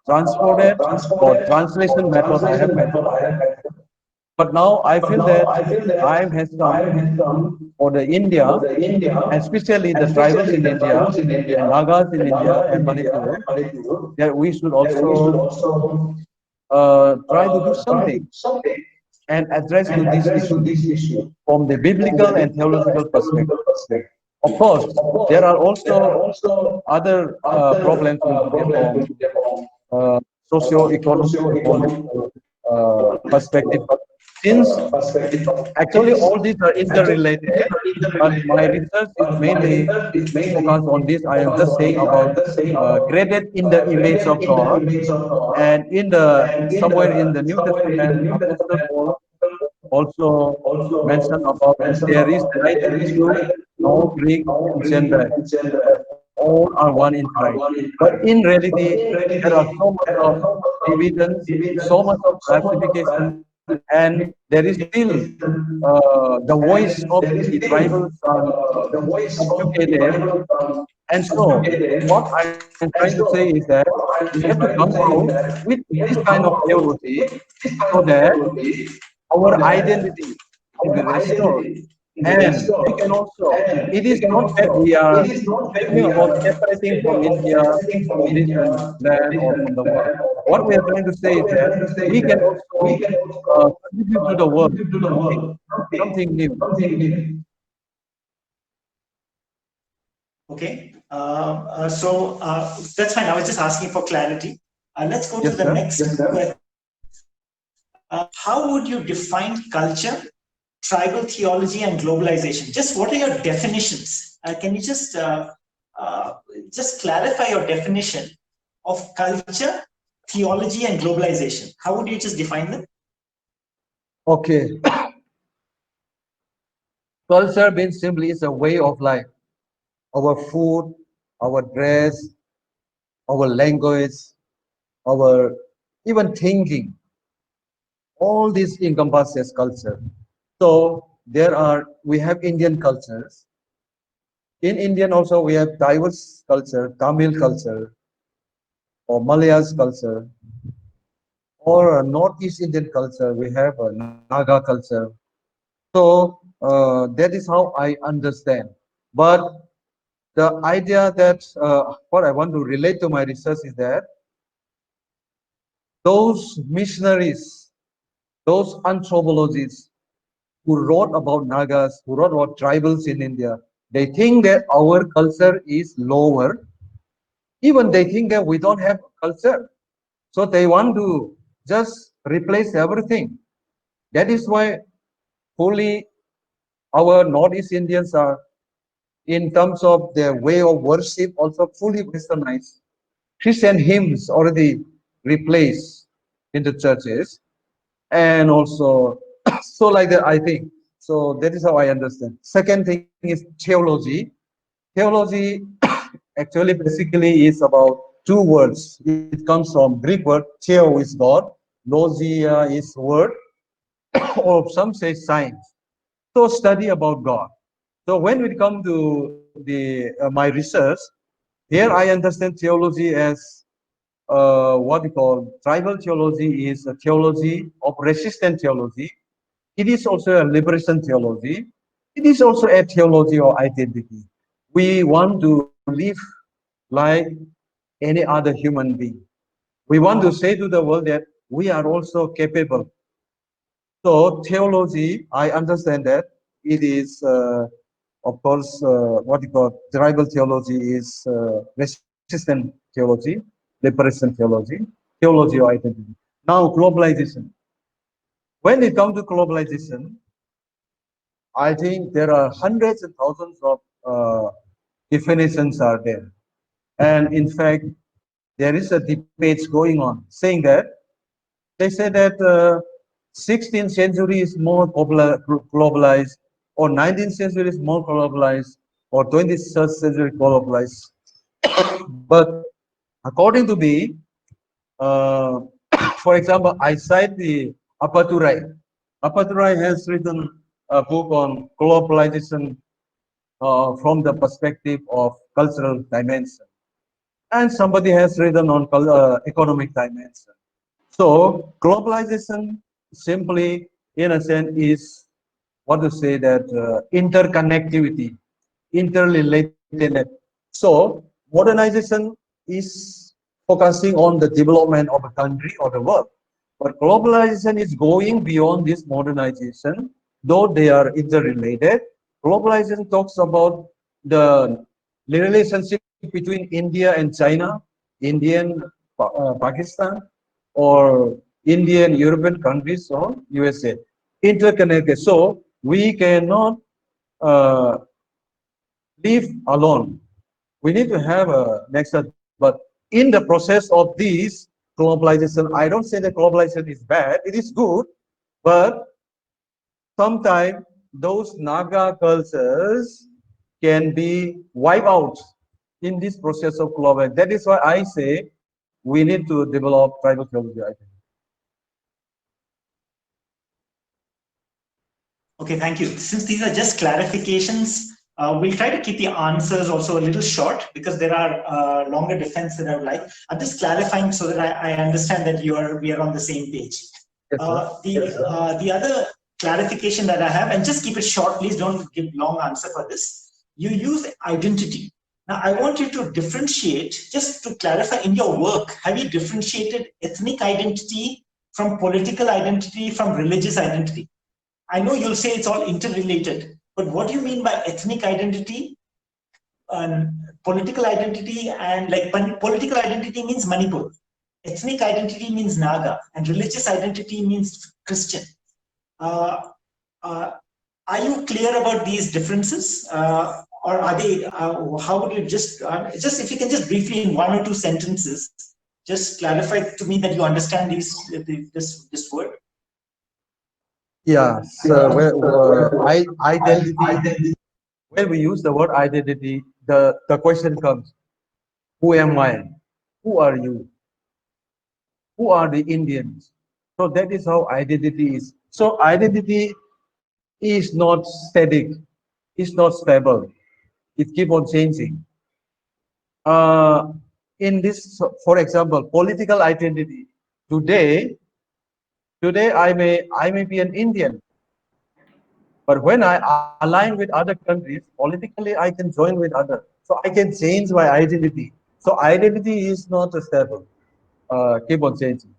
transported or translation method I have mentioned. But now I feel that time has come for the India, especially the tribals in India and Nagas in India and Manipur, that we should also try to do something and address to this issue from the biblical and theological perspective. Of course, there are also other problems from socio-economic perspective. Since actually all these are interrelated, but my research is mainly focused on this. I am just saying about created in the image of God, and in the somewhere in the New Testament, Apostle Paul also mentioned about there is neither Jew nor Greek and Gentile. All are one in Christ. But in reality, there are so much of divisions, so much of classification, and there is still the voice of the tribals subjugated. And so, what I'm trying to say is that we have to come out with this kind of theology so that our identity can be restored. And we can also, it is not that we are thinking about separating from India, from this land, or from the world. What we are trying to say is that we can also contribute to the world, something new. Okay, so that's fine. I was just asking for clarity. Let's go to the next question. How would you define culture, tribal theology, and globalization? Just what are your definitions? Can you just just clarify your definition of culture, theology, and globalization. How would you just define them? Okay. Culture means simply is a way of life. Our food, our dress, our language, our even thinking. All this encompasses culture. So we have Indian cultures. In Indian also we have diverse culture, Tamil culture, or Malaya's culture, or Northeast Indian culture. We have a Naga culture. So that is how I understand. But the idea that what I want to relate to my research is that those missionaries, those anthropologists who wrote about Nagas, who wrote about tribals in India, they think that our culture is lower. Even they think that we don't have culture. So they want to just replace everything. That is why fully our Northeast Indians are, in terms of their way of worship, also fully westernized. Christian hymns already replaced in the churches, and also so like that I think. So that is how I understand. Second thing is theology. Theology actually basically is about two words. It comes from Greek word theo is God, logia is word, or some say science. So study about God. So when we come to my research, here I understand theology as what we call tribal theology is a theology of resistant theology. It is also a liberation theology. It is also a theology of identity. We want to live like any other human being. We want to say to the world that we are also capable. So theology, I understand that it is, of course, what you call tribal theology is resistant theology, liberation theology, theology of identity. Now globalization. When it comes to globalization, I think there are hundreds and thousands of definitions are there. And in fact, there is a debate going on saying that they say that 16th century is more globalized, or 19th century is more globalized, or 21st century globalized. But according to me, uh, for example, I cite the Apaturai. Apaturai has written a book on globalization from the perspective of cultural dimension, and somebody has written on economic dimension. So globalization simply, in a sense, is what to say that interconnectivity, interrelated. So modernization is focusing on the development of a country or the world. But globalization is going beyond this modernization, though they are interrelated. Globalization talks about the relationship between India and China, Indian, Pakistan, or Indian, European countries, or USA. Interconnected. So we cannot uh, live alone. We need to have a next step. But in the process of this globalization, I don't say that globalization is bad. It is good, but sometimes those Naga cultures can be wiped out in this process of globalization. That is why I say we need to develop tribal theology, I think. Okay, thank you. Since these are just clarifications, we'll try to keep the answers also a little short because there are longer defense that I would like. I'm just clarifying so that I understand that we are on the same page. Yes, The other clarification that I have, and just keep it short, please don't give long answer for this. You use identity. Now, I want you to differentiate, just to clarify in your work, have you differentiated ethnic identity from political identity from religious identity? I know you'll say it's all interrelated, but what do you mean by ethnic identity and political identity? And like political identity means Manipur, ethnic identity means Naga, and religious identity means Christian. Are you clear about these differences? or are they? How would you just if you can just briefly in 1 or 2 sentences just clarify to me that you understand this word? Yeah. So identity. When we use the word identity, the question comes: who am I? Who are you? Who are the Indians? So that is how identity is. So identity is not static. It's not stable. It keeps on changing. Uh, in this, for example, political identity. Today, I may be an Indian, but when I align with other countries, politically I can join with others. So I can change my identity. So identity is not stable. Keep on changing.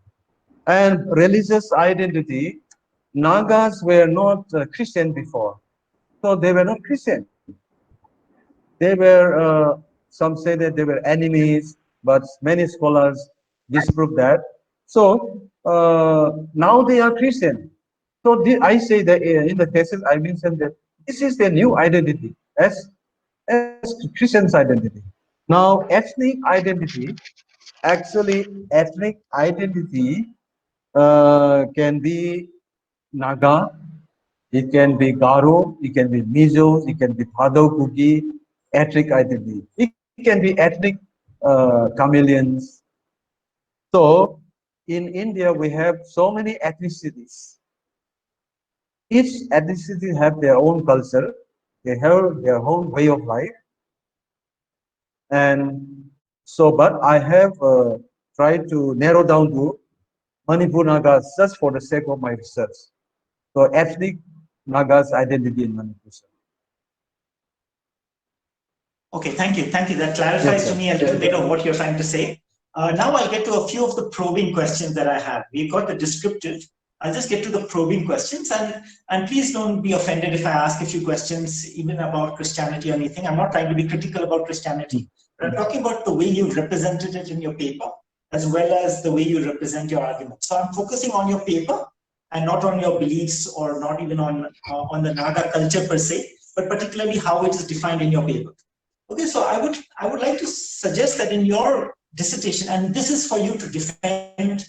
And religious identity, Nagas were not Christian before. So they were not Christian. They were, some say that they were enemies, but many scholars disprove that. So now they are Christian. So I say that in the thesis I mentioned that this is the new identity as Christian's identity. Now ethnic identity, actually ethnic identity can be Naga, it can be Garo, it can be Mizo, it can be Thado Kuki, ethnic identity. It can be ethnic chameleons. So in India, we have so many ethnicities. Each ethnicity have their own culture, they have their own way of life. And so, but I have tried to narrow down to Manipur Nagas just for the sake of my research. So ethnic Nagas identity in Manipur. Okay, thank you. Thank you. That clarifies to me a little bit of what you're trying to say. Now I'll get to a few of the probing questions that I have. We've got the descriptive. I'll just get to the probing questions, and please don't be offended if I ask a few questions even about Christianity or anything. I'm not trying to be critical about Christianity, but I'm talking about the way you represented it in your paper, as well as the way you represent your argument. So I'm focusing on your paper and not on your beliefs, or not even on the Naga culture per se, but particularly how it is defined in your paper. Okay, so I would like to suggest that in your dissertation, and this is for you to defend,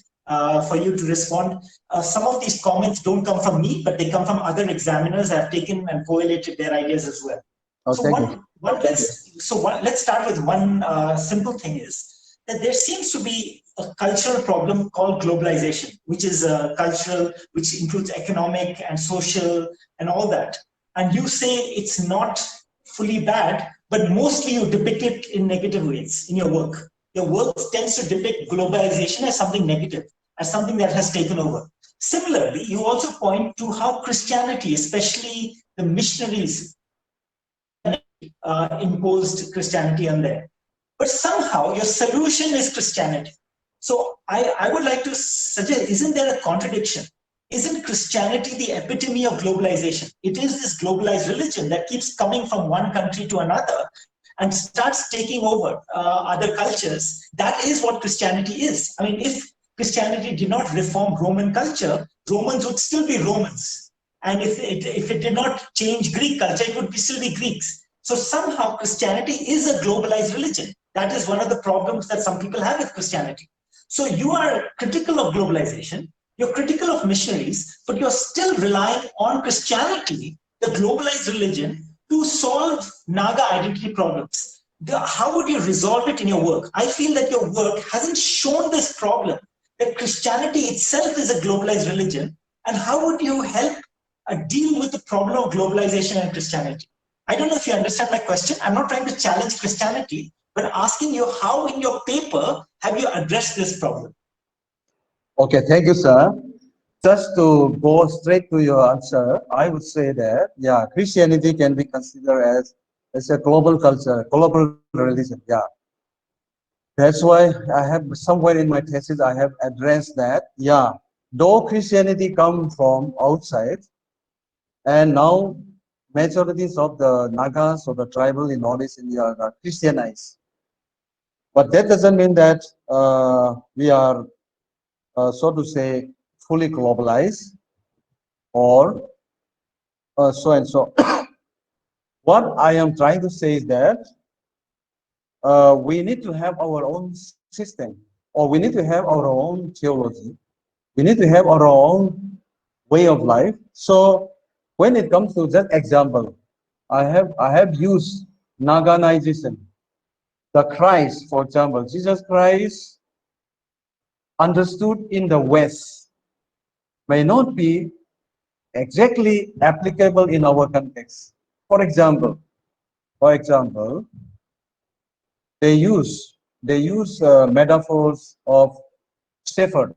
for you to respond. Some of these comments don't come from me, but they come from other examiners that have taken and correlated their ideas as well. Oh, so let's start with one simple thing is that there seems to be a cultural problem called globalization, which is cultural, which includes economic and social and all that. And you say it's not fully bad, but mostly you depict it in negative ways in your work. Your work tends to depict globalization as something negative, as something that has taken over. Similarly, you also point to how Christianity, especially the missionaries, imposed Christianity on there. But somehow your solution is Christianity. So I would like to suggest, isn't there a contradiction? Isn't Christianity the epitome of globalization? It is this globalized religion that keeps coming from one country to another and starts taking over other cultures. That is what Christianity is. I mean, if Christianity did not reform Roman culture, Romans would still be Romans. And if it did not change Greek culture, it would still be Greeks. So somehow Christianity is a globalized religion. That is one of the problems that some people have with Christianity. So you are critical of globalization, you're critical of missionaries, but you're still relying on Christianity, the globalized religion, to solve Naga identity problems. How would you resolve it in your work? I feel that your work hasn't shown this problem, that Christianity itself is a globalized religion, and how would you help deal with the problem of globalization and Christianity? I don't know if you understand my question. I'm not trying to challenge Christianity, but asking you how in your paper have you addressed this problem? Okay, thank you, sir. Just to go straight to your answer, I would say that, yeah, Christianity can be considered as a global culture, global religion, yeah. That's why I have somewhere in my thesis, I have addressed that, yeah, though Christianity come from outside, and now majorities of the Nagas or the tribal in Northeast India are Christianized. But that doesn't mean that we are, so to say, fully globalized or so and so. What I am trying to say is that we need to have our own system, or we need to have our own theology. We need to have our own way of life. So when it comes to that example, I have used Naganization. The Christ, for example, Jesus Christ understood in the West may not be exactly applicable in our context. For example, for example, they use metaphors of shepherd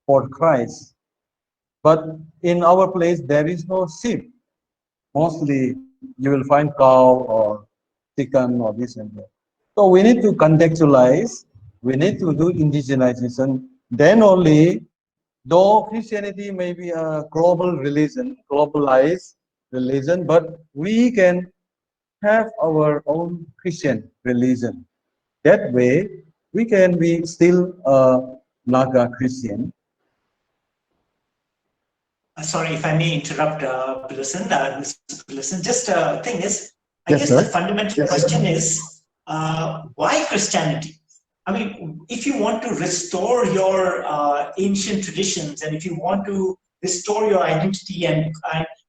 for Christ, but in our place there is no sheep. Mostly you will find cow or chicken or this and that. So we need to contextualize. We need to do indigenization. Then only, though Christianity may be a global religion, globalized religion, but we can have our own Christian religion. That way, we can be still a Naga Christian. Sorry if I may interrupt, Mr. Pillarson. Just thing is, I Yes, guess sir. the fundamental question is, why Christianity? I mean, if you want to restore your ancient traditions, and if you want to restore your identity and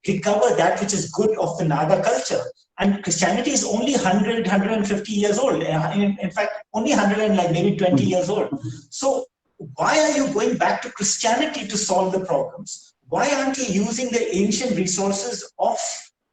recover that which is good of the Naga culture, and Christianity is only 100, 150 years old. In fact, only 100 and like maybe 20 years old. So why are you going back to Christianity to solve the problems? Why aren't you using the ancient resources of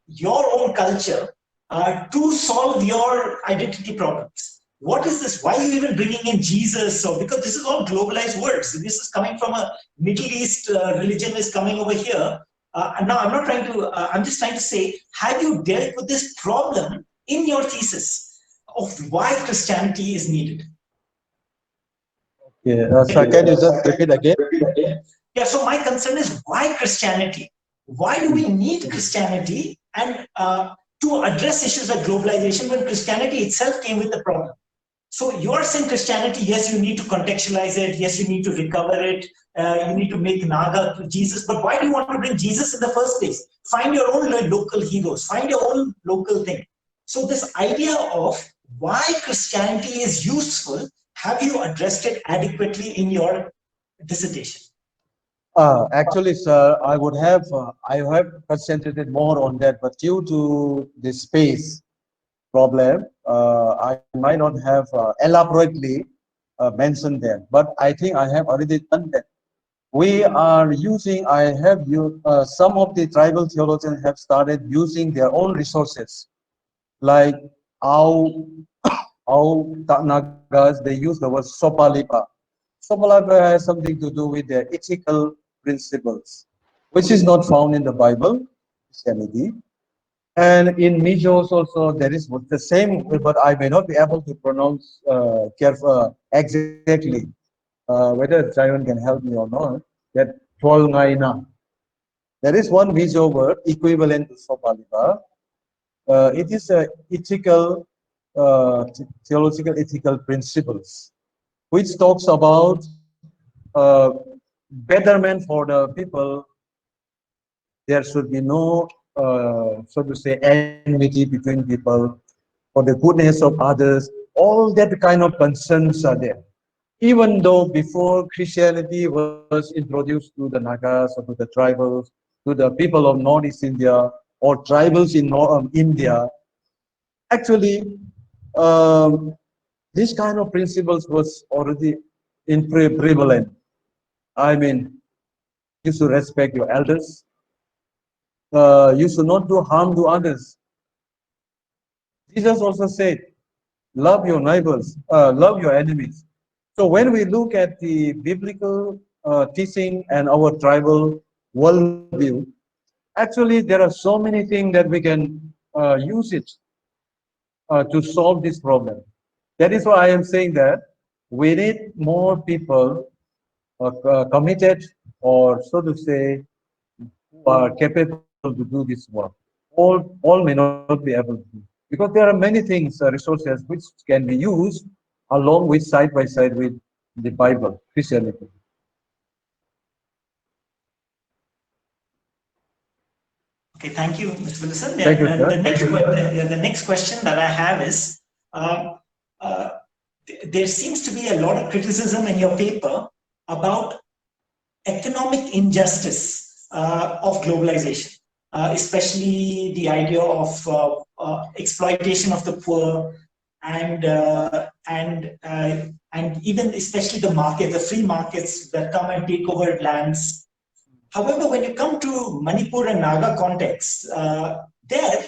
your own culture to solve your identity problems? What is this? Why are you even bringing in Jesus? Or because this is all globalized words. This is coming from a Middle East religion is coming over here. And now I'm not trying to. I'm just trying to say, have you dealt with this problem in your thesis of why Christianity is needed? Yeah, so can you just repeat again? Yeah, so my concern is why Christianity? Why do we need Christianity and to address issues like globalization when Christianity itself came with the problem? So you're saying Christianity, yes, you need to contextualize it. Yes, you need to recover it. You need to make Naga Jesus. But why do you want to bring Jesus in the first place? Find your own local heroes. Find your own local thing. So this idea of why Christianity is useful, have you addressed it adequately in your dissertation? Actually, sir, I have concentrated more on that, but due to the space problem, I might not have elaborately mentioned that. But I think I have already done that. We are using, I have used, some of the tribal theologians have started using their own resources, like how, how Nagas, they use the word Sopalipa. Sopalipa has something to do with their ethical principles, which is not found in the Bible, Christianity. And in Mijos also there is the same, but I may not be able to pronounce exactly whether Zion can help me or not. That Tolngaina. There is one Mijo word equivalent to Sopalipa. It is a ethical, theological ethical principles, which talks about uh, betterment for the people. There should be no, so to say, enmity between people, for the goodness of others. All that kind of concerns are there. Even though before Christianity was introduced to the Nagas or to the tribals, to the people of Northeast India or tribals in India, actually, um, this kind of principles was already prevalent. I mean, you should respect your elders. You should not do harm to others. Jesus also said, love your neighbors, love your enemies. So when we look at the biblical teaching and our tribal worldview, actually there are so many things that we can use it to solve this problem. That is why I am saying that we need more people committed, or so to say, who are capable to do this work. All may not be able to do, because there are many things, resources which can be used along with side by side with the Bible, Christianity. Okay, thank you, Mr. Pillarson. Thank you, sir. The next question that I have is, uh, uh, there seems to be a lot of criticism in your paper about economic injustice of globalization, especially the idea of exploitation of the poor, and even especially the market, the free markets that come and take over lands. However, when you come to Manipur and Naga context, there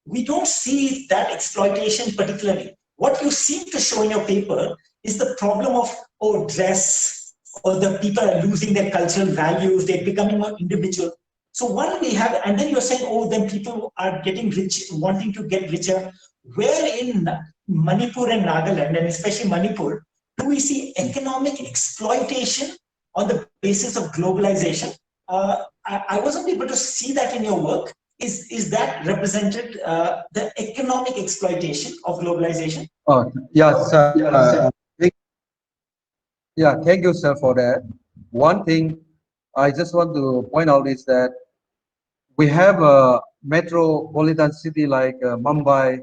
we don't see that exploitation particularly. What you seem to show in your paper is the problem of, oh, dress, or the people are losing their cultural values, they're becoming more individual. So one we have, and then you're saying, oh, then people are getting rich, wanting to get richer. Where in Manipur and Nagaland, and especially Manipur, do we see economic exploitation on the basis of globalization? I wasn't able to see that in your work. Is that represented, the economic exploitation of globalization? Oh, yes, sir. Yeah, thank you, sir, for that. One thing I just want to point out is that we have a metropolitan city like Mumbai,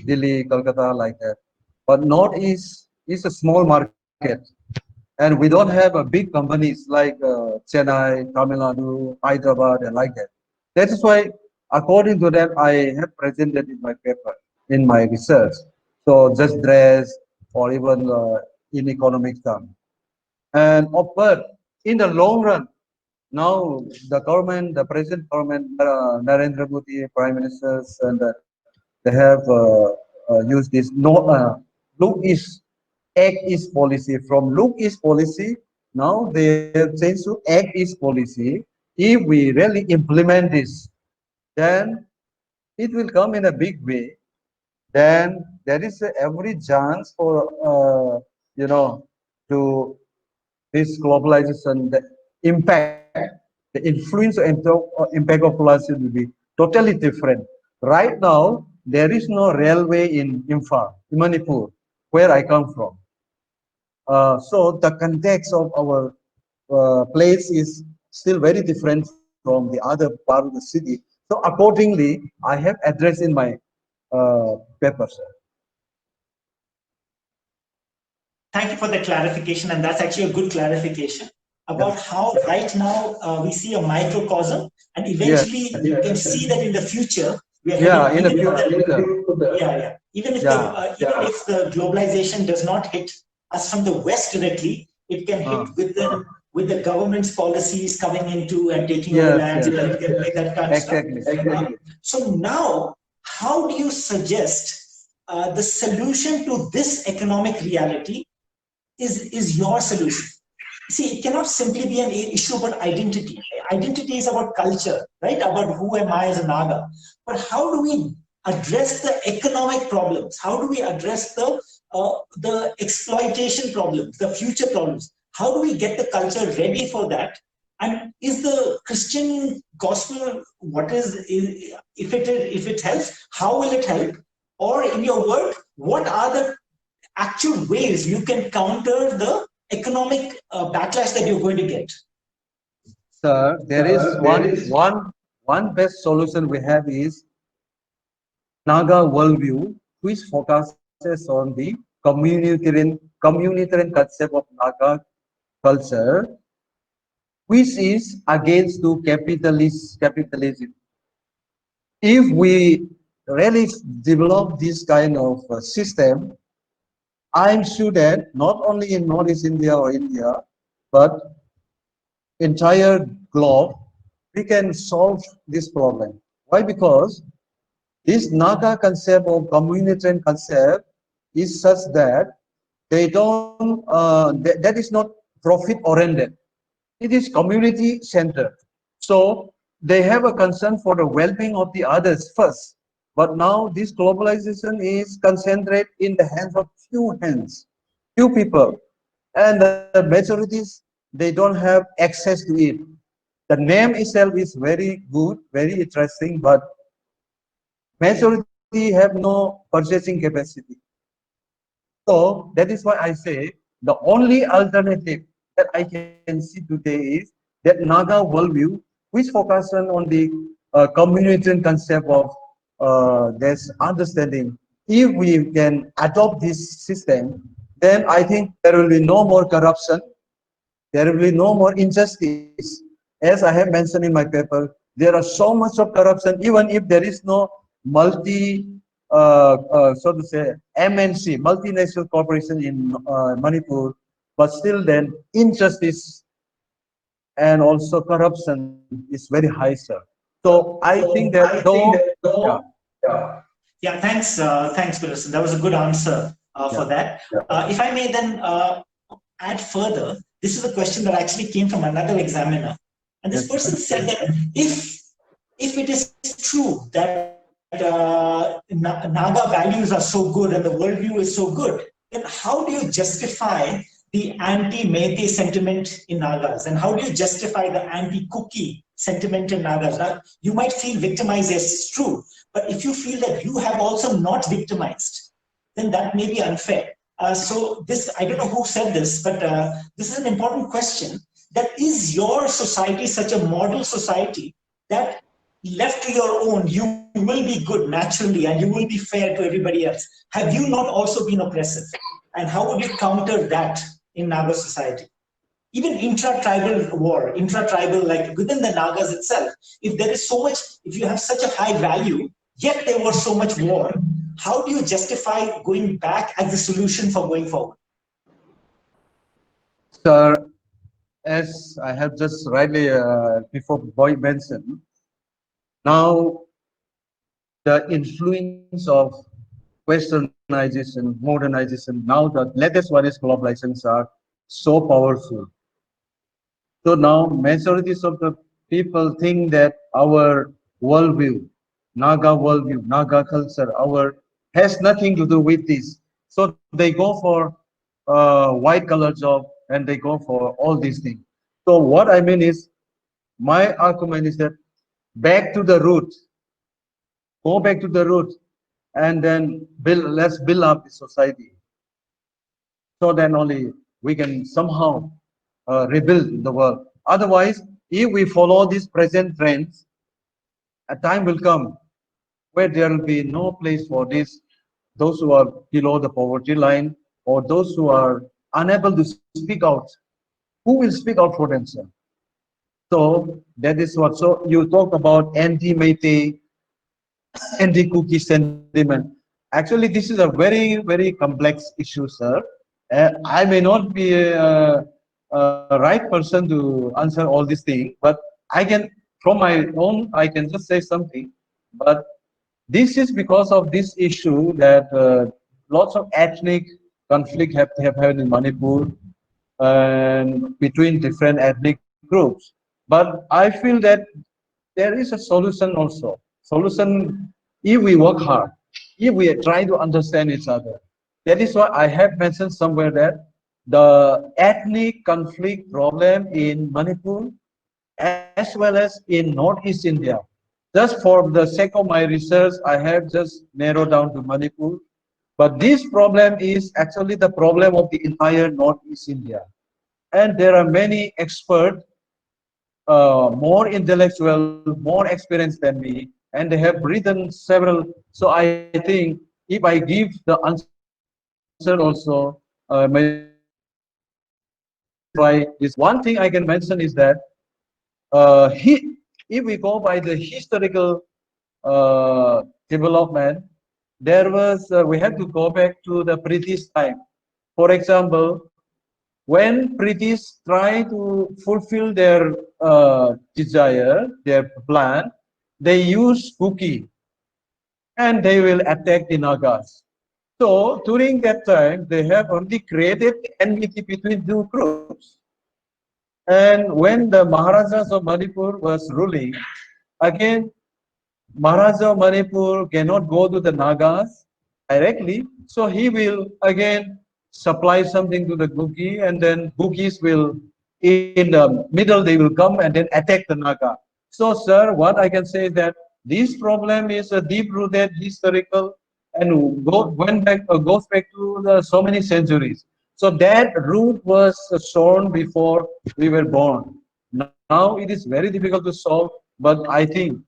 Delhi, Kolkata, like that. But Northeast is a small market, and we don't have big companies like Chennai, Tamil Nadu, Hyderabad, and like that. That is why, according to that, I have presented in my paper, in my research. So just dress, or even in economic terms. And but in the long run, now the government, the present government, Narendra Modi, Prime Ministers, and they have used this look is act is policy. From look is policy, now they have changed to act is policy. If we really implement this, then it will come in a big way. Then there is every chance for to this globalization, the impact, the influence and impact of globalization will be totally different. Right now, there is no railway in Imphal, in Manipur, where I come from. So the context of our place is still very different from the other part of the city. So accordingly, I have addressed in my paper, sir. Thank you for the clarification, and that's actually a good clarification about how right now we see a microcosm, and eventually you can see that in the future we are Yeah, in the even future. even if the globalization does not hit us from the west directly, it can hit with the government's policies coming into and taking over lands and that kind of stuff. So now, how do you suggest the solution to this economic reality is your solution? See, it cannot simply be an issue about identity. Identity is about culture, right? About who am I as a Naga. But how do we address the economic problems? How do we address the exploitation problems, the future problems? How do we get the culture ready for that? And is the Christian gospel, if it helps, how will it help? Or in your work, what are the actual ways you can counter the economic backlash that you're going to get? Sir, there is one best solution we have is Naga worldview, which focuses on the communitarian concept of Naga culture, which is against to capitalism. If we really develop this kind of system, I'm sure that not only in Northeast India or India, but entire globe, we can solve this problem. Why? Because this Naga concept or communitarian concept is such that they don't, that is not profit oriented. It is community centered. So they have a concern for the well-being of the others first. But now this globalization is concentrated in the hands, few people. And the majorities, they don't have access to it. The name itself is very good, very interesting, but majority have no purchasing capacity. So that is why I say the only alternative that I can see today is that Naga worldview, which focuses on the communitarian concept of this understanding. If we can adopt this system, then I think there will be no more corruption, there will be no more injustice. As I have mentioned in my paper, there are so much of corruption, even if there is no so to say, MNC, multinational corporation in Manipur, but still then injustice and also corruption is very high, sir. So I think that though, yeah, Yeah, thanks, Pillarson. That was a good answer for that. If I may then add further, this is a question that actually came from another examiner. And this person said that if it is true that Naga values are so good and the worldview is so good, then how do you justify the anti-Meitei sentiment in Nagas? And how do you justify the anti-Kuki sentiment in Nagas? Now, you might feel victimized, yes, it's true. But if you feel that you have also not victimized, then that may be unfair. So this, I don't know who said this, but this is an important question. That is your society such a model society that left to your own, you will be good naturally and you will be fair to everybody else? Have you not also been oppressive? And how would you counter that in Naga society? Even intra-tribal war, intra-tribal, like within the Nagas itself, if there is so much, if you have such a high value, yet there was so much war, how do you justify going back as the solution for going forward? sir, as I have just rightly before Boy mentioned, now the influence of westernization, modernization, now the latest one is globalizations are so powerful. So now majorities of the people think that our worldview, Naga culture, our has nothing to do with this. So they go for white collar job and they go for all these things. So what I mean is, my argument is that back to the root, go back to the root, and then let's build up the society. So then only we can somehow rebuild the world. Otherwise, if we follow these present trends, a time will come where there will be no place for this, those who are below the poverty line or those who are unable to speak out. Who will speak out for themselves? So that is what. So you talk about anti-Meitei, anti-cookie sentiment. Actually, this is a very complex issue, sir. I may not be a right person to answer all these things, but I can, from my own, I can just say something. But this is because of this issue that lots of ethnic conflict have happened in Manipur and between different ethnic groups. But I feel that there is a solution also. Solution if we work hard, if we try to understand each other. That is why I have mentioned somewhere that the ethnic conflict problem in Manipur as well as in Northeast India. Just for the sake of my research, I have just narrowed down to Manipur. But this problem is actually the problem of the entire Northeast India. And there are many experts, more intellectual, more experienced than me, and they have written several. So I think if I give the answer also, may try this. One thing I can mention is that if we go by the historical development, there was we have to go back to the British time. For example, when British try to fulfill their desire, their plan, they use Kuki and they will attack the Nagas. So during that time, they have only created enmity between two groups. And when the Maharajas of Manipur was ruling, again, Maharaja of Manipur cannot go to the Nagas directly, so he will again supply something to the Kuki, and then Kukis will, in the middle, they will come and then attack the Naga. So, sir, what I can say is that this problem is a deep-rooted historical and goes back to so many centuries. So that root was sown before we were born. Now it is very difficult to solve, but I think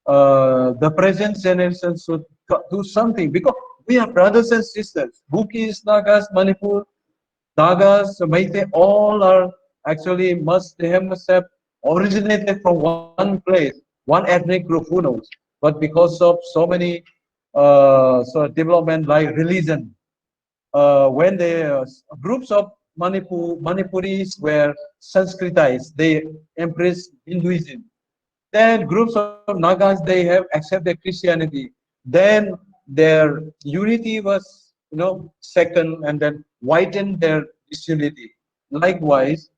the present generation should do something, because we are brothers and sisters. Bukis, Nagas, Manipur, Nagas, Meitei, all are actually must have originated from one place, one ethnic group, who knows? But because of so many development like religion, when the groups of Manipuris were Sanskritized, they embraced Hinduism. Then groups of Nagas, they have accepted Christianity. Then their unity was, second, and then widened their disunity. Likewise,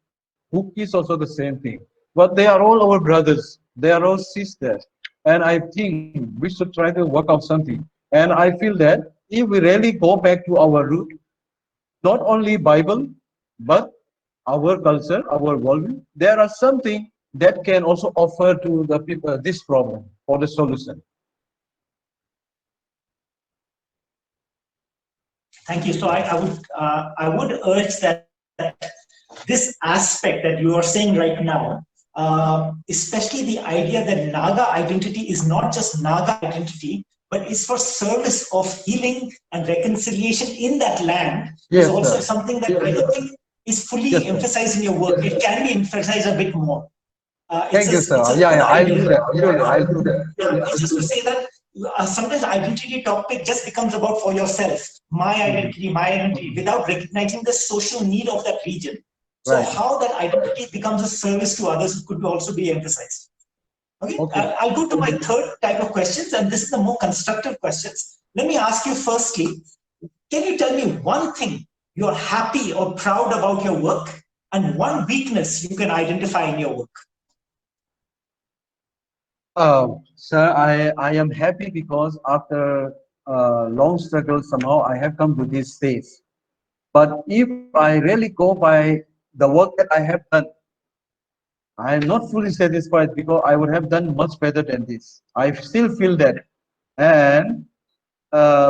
Book is also the same thing. But they are all our brothers. They are all sisters. And I think we should try to work out something. And I feel that if we really go back to our root, not only Bible, but our culture, our worldview, there are something that can also offer to the people this problem for the solution. Thank you. So I would urge that this aspect that you are saying right now, especially the idea that Naga identity is not just Naga identity, but is for service of healing and reconciliation in that land, Yes, is also sir. something that I don't think is fully emphasized in your work. It can be emphasized a bit more. Thank you, sir. Yeah, I'll do that. Surely, I'll do that. Yeah, it's just to say that sometimes identity topic just becomes about for yourself, my identity, without recognizing the social need of that region. So Right. how that identity becomes a service to others could also be emphasized. Okay, I'll go to my third type of questions, and this is the more constructive questions. Let me ask you firstly, can you tell me one thing you're happy or proud about your work, and one weakness you can identify in your work? Sir, I am happy because after long struggle, somehow I have come to this stage. But if I really go by the work that I have done, I am not fully satisfied because I would have done much better than this. I still feel that. And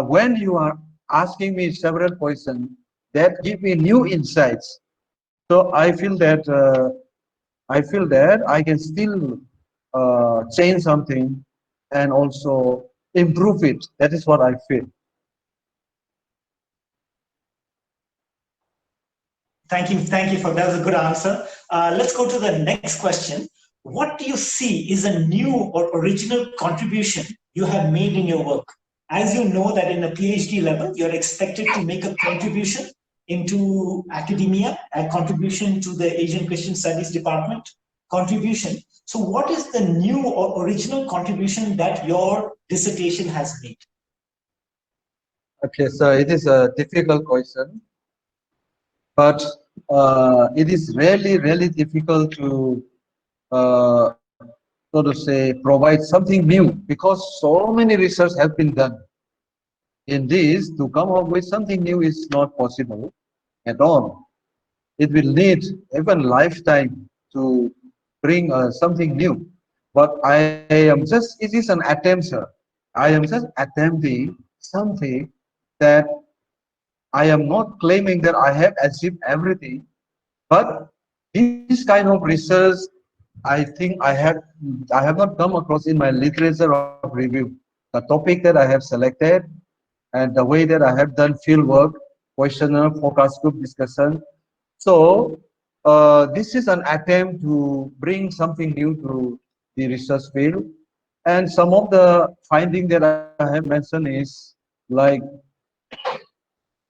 when you are asking me several questions that give me new insights, so I feel that I can still change something and also improve it. That is what I feel. Thank you for that. Was a good answer. Let's go to the next question. What do you see is a new or original contribution you have made in your work? As you know that in a PhD level, you're expected to make a contribution into academia, a contribution to the Asian Christian Studies department, contribution. So what is the new or original contribution that your dissertation has made? Okay, so it is a difficult question, but it is really difficult to so to say provide something new, because so many research have been done. In this, to come up with something new is not possible at all. It will need even lifetime to bring something new. But I am just, it is an attempt, sir. I am just attempting something that I am not claiming that I have achieved everything, but this kind of research, I think I have not come across in my literature of review. The topic that I have selected and the way that I have done field work, questionnaire, focus group discussion. So this is an attempt to bring something new to the research field. And some of the findings that I have mentioned is like,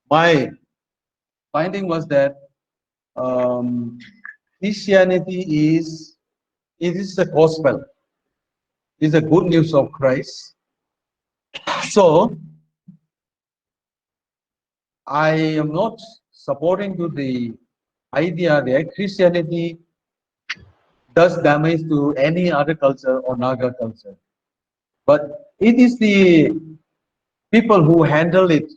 my finding was that um, Christianity it is the gospel, is the good news of Christ. So I am not supporting to the idea that Christianity does damage to any other culture or Naga culture. But it is the people who handle it,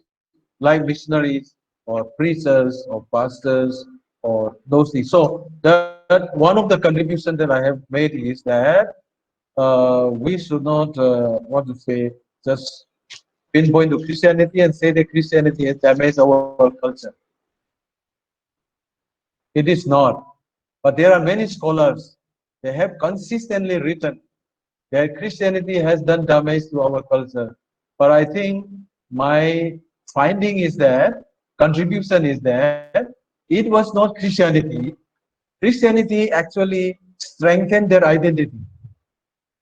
like missionaries or preachers or pastors or those things. So that one of the contributions that I have made is that we should not what to say, just pinpoint to Christianity and say that Christianity has damaged our culture. It is not. But there are many scholars, they have consistently written that Christianity has done damage to our culture. But I think my finding is that, contribution is that, it was not Christianity. Christianity actually strengthened their identity.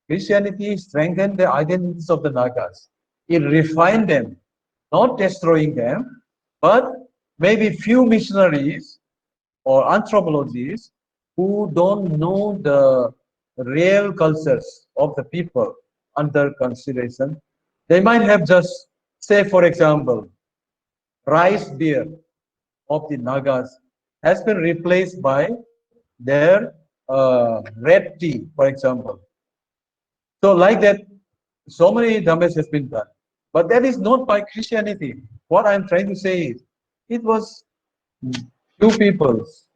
Christianity strengthened the identities of the Nagas. It refined them, not destroying them, but maybe few missionaries or anthropologists who don't know the real cultures of the people under consideration. They might have just, say for example, rice beer of the Nagas has been replaced by their red tea, for example. So like that, so many damage has been done. But that is not by Christianity. What I'm trying to say is, it was two peoples.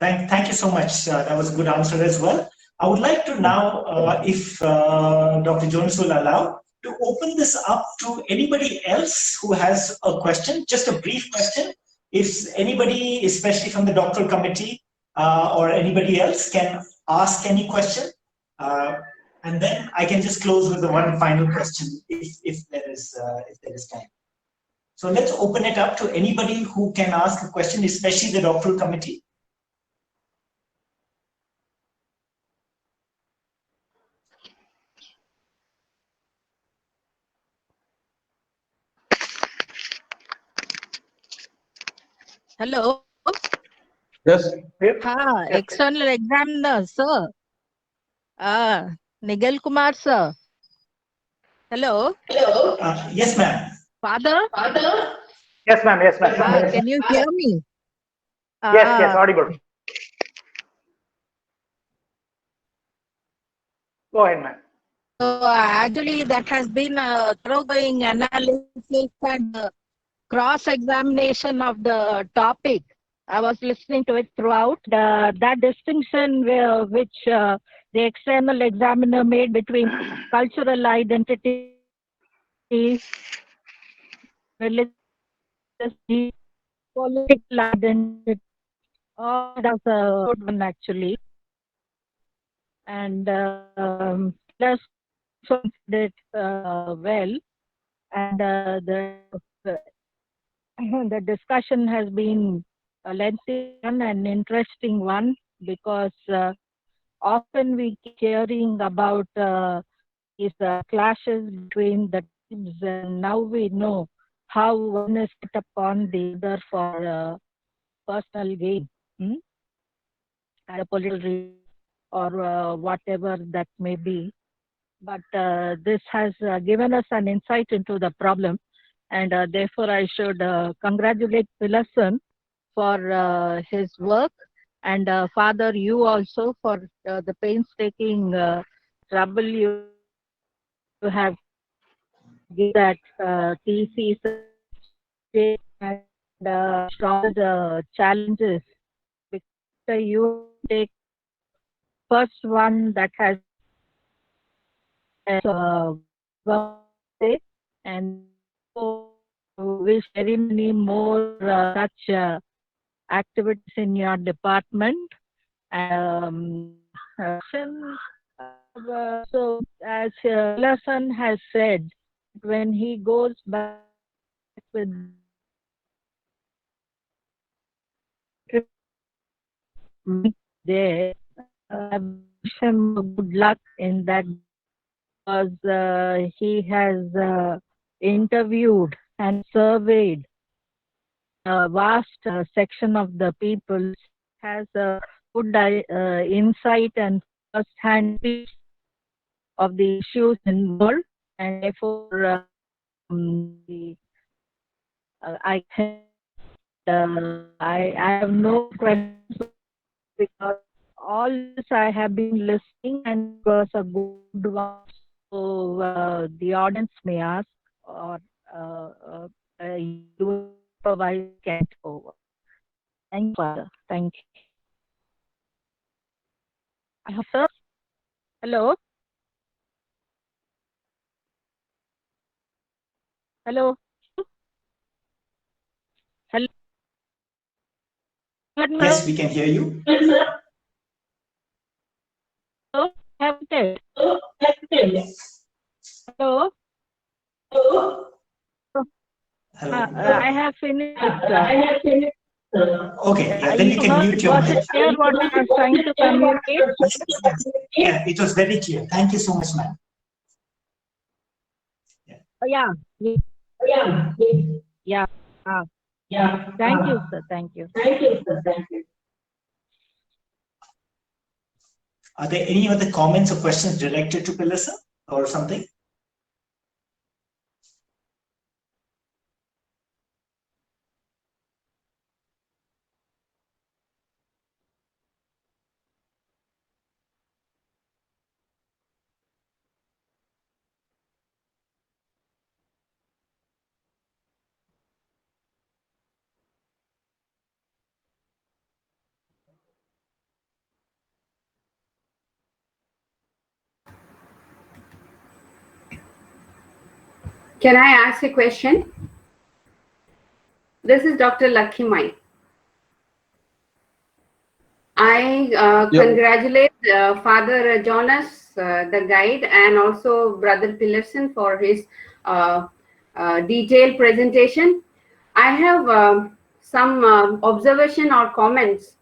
Thank you so much. That was a good answer as well. I would like to now, if Dr. Jonas will allow, to open this up to anybody else who has a question, just a brief question. If anybody, especially from the doctoral committee or anybody else, can ask any question, and then I can just close with the one final question if there is time. So let's open it up to anybody who can ask a question, especially the doctoral committee. Hello. Yes. External examiner, sir. Nigel Kumar, sir. Hello. Hello. Yes, ma'am. Father. Yes, ma'am. Yes, ma'am. Can you hear me? Yes, audible. Go ahead, ma'am. So actually, that has been a thoroughgoing analysis and cross-examination of the topic. I was listening to it throughout. That distinction which the external examiner made between cultural identity, religious, political identity, all that was a good one actually. And plus did well. And the discussion has been a lengthy one and interesting one, because often we keep hearing about these clashes between the tribes, and now we know how one is put upon the other for personal gain, and a political reason, or whatever that may be. But this has given us an insight into the problem, and therefore I should congratulate Pillarson for his work, and Father, you also, for the painstaking trouble you have given that thesis, and all the challenges, because you take first one that has and wish very many more such activities in your department. So as Pillarson has said, when he goes back with there, I wish him good luck in that, because he has interviewed and surveyed a vast section of the people, has a good insight and first-hand speech of the issues involved, and therefore I can I have no questions, because all this I have been listening and it was a good one. So the audience may ask, or you supervise can over. Thank you, Father. Thank you. Sir? Hello? Hello? Hello? Yes, we can hear you. Hello? Hello? Hello. I have finished. Okay, yeah, then you can mute your Was mic. it clear what I was trying to communicate? Yeah, it was very clear. Thank you so much, ma'am. Yeah. Yeah. Thank you, sir. Thank you. Are there any other comments or questions directed to Pillarson or something? Can I ask a question? This is Dr. Lakhimai. I congratulate Father Jonas, the guide, and also Brother Pillarson for his detailed presentation. I have some observation or comments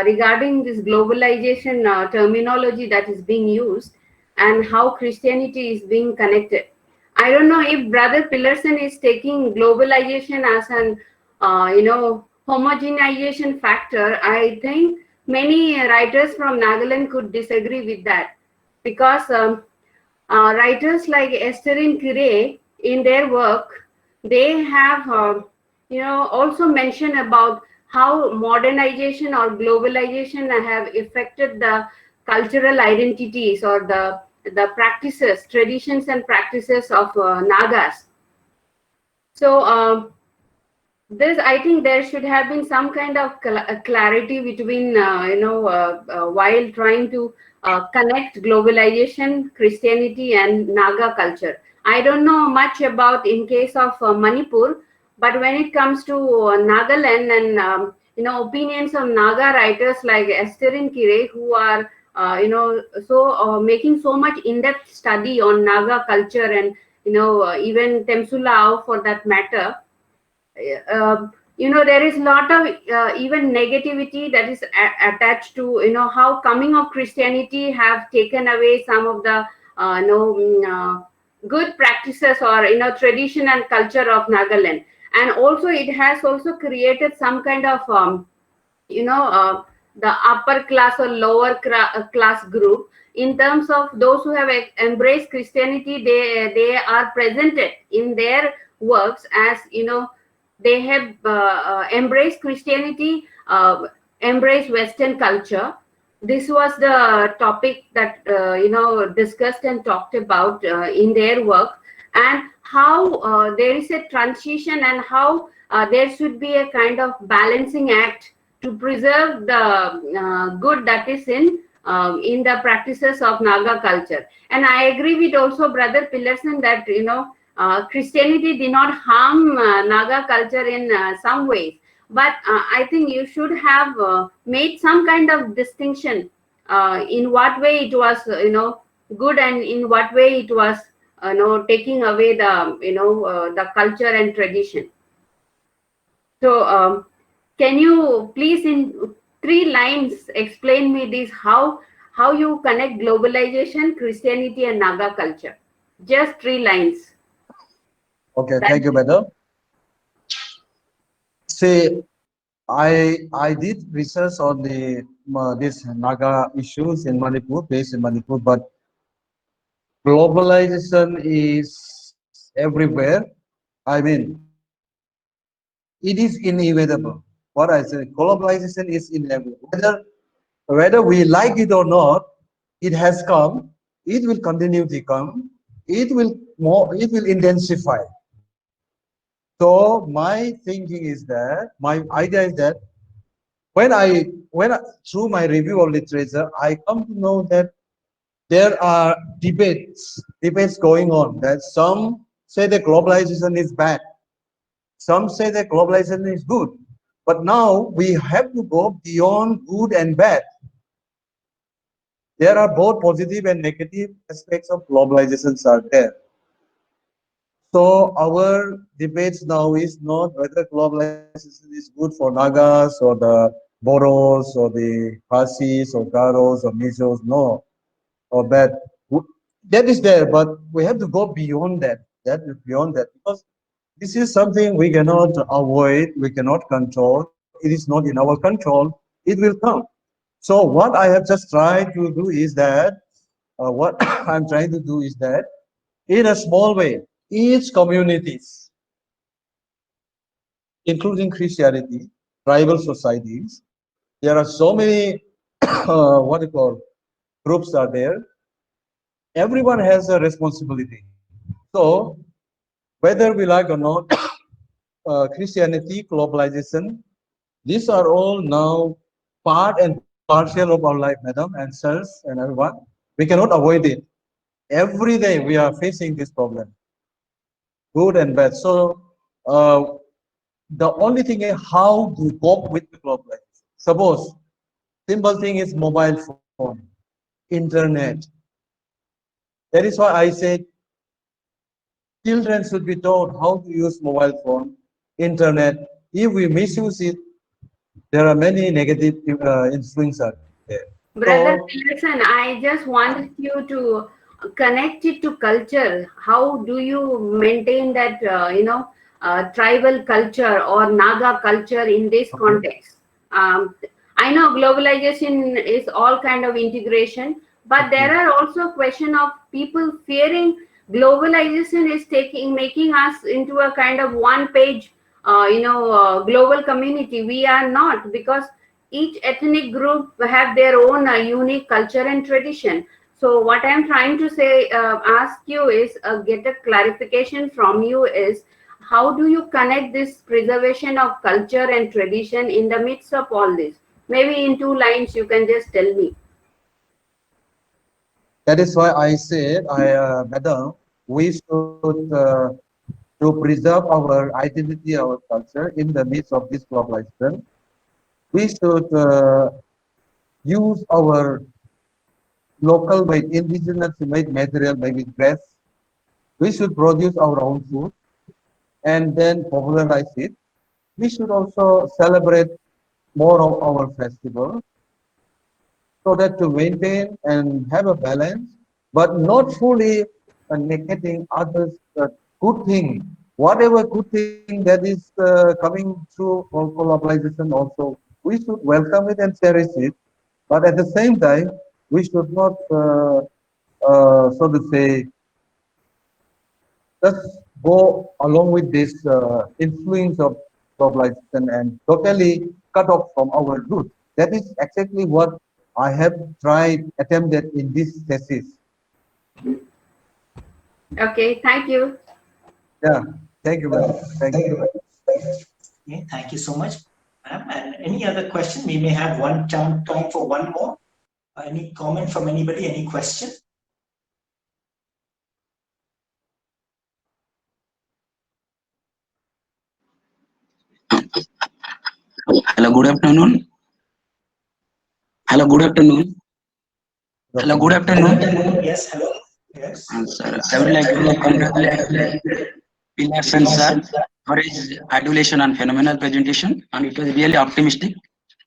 regarding this globalization terminology that is being used and how Christianity is being connected. I don't know if Brother Pillarson is taking globalization as an, homogenization factor. I think many writers from Nagaland could disagree with that, because writers like Estherine Kire, in their work, they have also mentioned about how modernization or globalization have affected the cultural identities or the practices, traditions and practices of Nagas. So this, I think there should have been some kind of clarity between, while trying to connect globalization, Christianity, and Naga culture. I don't know much about in case of Manipur, but when it comes to Nagaland and opinions of Naga writers like Estherine Kire, who are making so much in-depth study on Naga culture, and even Temsulao for that matter. There is a lot of even negativity that is attached to how coming of Christianity have taken away some of the good practices or tradition and culture of Nagaland, and also it has also created some kind of the upper class or lower class group. In terms of those who have embraced Christianity, they are presented in their works as they have embraced Christianity, embraced Western culture. This was the topic that discussed and talked about in their work, and how there is a transition, and how there should be a kind of balancing act to preserve the good that is in the practices of Naga culture. And I agree with also Brother Pillarson that Christianity did not harm Naga culture in some ways, but I think you should have made some kind of distinction in what way it was good, and in what way it was taking away the the culture and tradition. So can you please in 3 lines explain me this, how you connect globalization, Christianity, and Naga culture? Just 3 lines. Okay, thank you, madam. See, I did research on the this Naga issues in Manipur, based in Manipur, but globalization is everywhere. I mean, it is inevitable. What I say, globalization is inevitable. Whether we like it or not, it has come. It will continue to come. It will intensify. So my thinking is that, my idea is that through my review of literature, I come to know that there are debates going on, that some say that globalization is bad, some say that globalization is good. But now we have to go beyond good and bad. There are both positive and negative aspects of globalizations are there. So our debates now is not whether globalization is good for Nagas or the Boros or the Parsis or Garos or Mizos, no, or bad. That is there, but we have to go beyond that. That is beyond that, because this is something we cannot avoid, we cannot control. It is not in our control. It will come. So what I have just tried to do is that, what I'm trying to do is that, in a small way, each communities, including Christianity, tribal societies, there are so many, what you call, groups are there. Everyone has a responsibility. So whether we like or not, Christianity, globalization, these are all now part and parcel of our life, madam and sirs and everyone. We cannot avoid it. Every day we are facing this problem, good and bad. So the only thing is how to cope with the globalization. Suppose simple thing is mobile phone, internet. That is why I said children should be taught how to use mobile phone, internet. If we misuse it, there are many negative influences there. Brother So Pillarson, I just wanted you to connect it to culture. How do you maintain that, tribal culture or Naga culture in this context? I know globalization is all kind of integration, but there are also question of people fearing globalization is making us into a kind of one page, global community. We are not, because each ethnic group have their own unique culture and tradition. So what I'm trying to say, ask you is, get a clarification from you is, how do you connect this preservation of culture and tradition in the midst of all this? Maybe in 2 lines you can just tell me. that is why I said, madam, we should to preserve our identity, our culture in the midst of this globalization. We should use our local made, indigenous made material, maybe dress. We should produce our own food and then popularize it. We should also celebrate more of our festival, so that to maintain and have a balance, but not fully negating others' good thing. Whatever good thing that is coming through globalization also, we should welcome it and cherish it. But at the same time, we should not, so to say, just go along with this influence of globalization and totally cut off from our roots. That is exactly what I have tried, attempted in this thesis. Okay, thank you. Yeah, thank you, madam. Thank you. Okay, thank you so much, ma'am. And any other question? We may have time for one more. Any comment from anybody? Any question? Hello, good afternoon. Hello, good afternoon. Hello, good afternoon. Yes, hello. Yes. Sir, I would like to congratulate Pillarson sir for his adulation and phenomenal presentation, and it was really optimistic.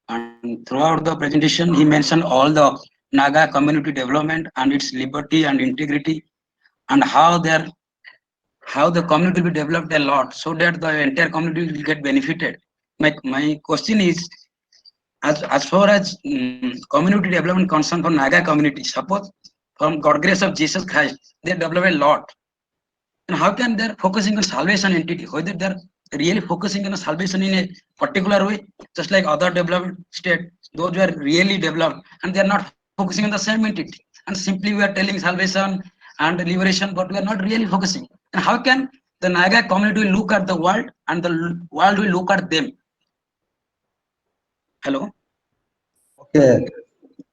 And throughout the presentation, he mentioned all the Naga community development and its liberty and integrity, and how the community will be developed a lot, so that the entire community will get benefited. My question is, as far as community development concern for Naga community, suppose from God grace of Jesus Christ, they develop a lot. And how can they're focusing on salvation entity, whether they're really focusing on salvation in a particular way, just like other developed state, those who are really developed, and they're not focusing on the same entity. And simply we are telling salvation and liberation, but we are not really focusing. And how can the Naga community will look at the world and the world will look at them? Hello? Okay.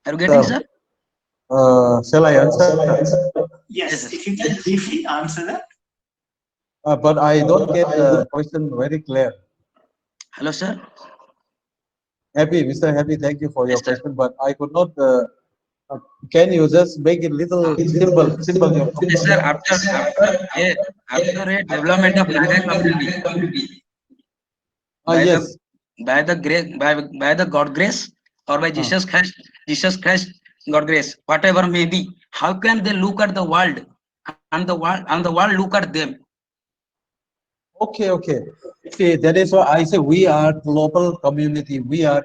Are you getting, sir? Shall I answer? Yes, if you can briefly answer that. But I don't get the question very clear. Hello, sir. Happy, Mr. Happy, thank you for your Yes, sir. question, but I could not. Can you just make it little simple? Your Yes, sir. After a development of Naga community by the yes. by the grace by the God grace or by Jesus Christ God grace, whatever may be, how can they look at the world and the world look at them? Okay. See, that is why I say we are global community. We are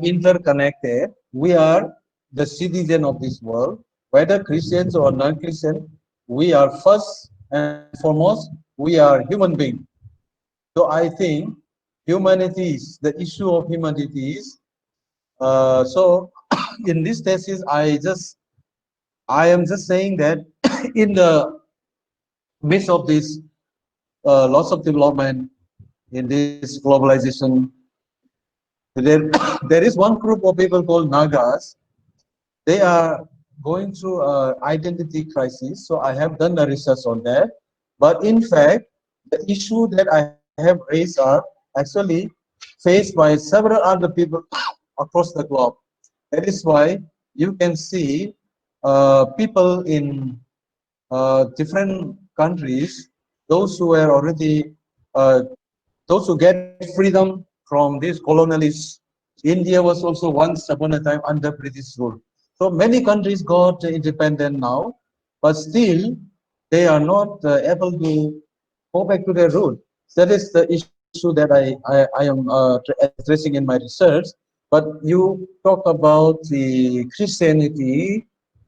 interconnected. We are the citizen of this world, whether Christians or non-Christian. We are first and foremost, we are human beings. So I think humanities, the issue of humanities. So in this thesis, I am just saying that in the midst of this lots of development in this globalization, there, there is one group of people called Nagas. They are going through identity crisis. So I have done the research on that. But in fact, the issue that I have raised are actually faced by several other people across the globe. That is why you can see people in different countries, those who were already, those who get freedom from these colonialists. India was also once upon a time under British rule. So many countries got independent now, but still they are not able to go back to their root. That is the issue that I am addressing in my research. But you talk about the Christianity,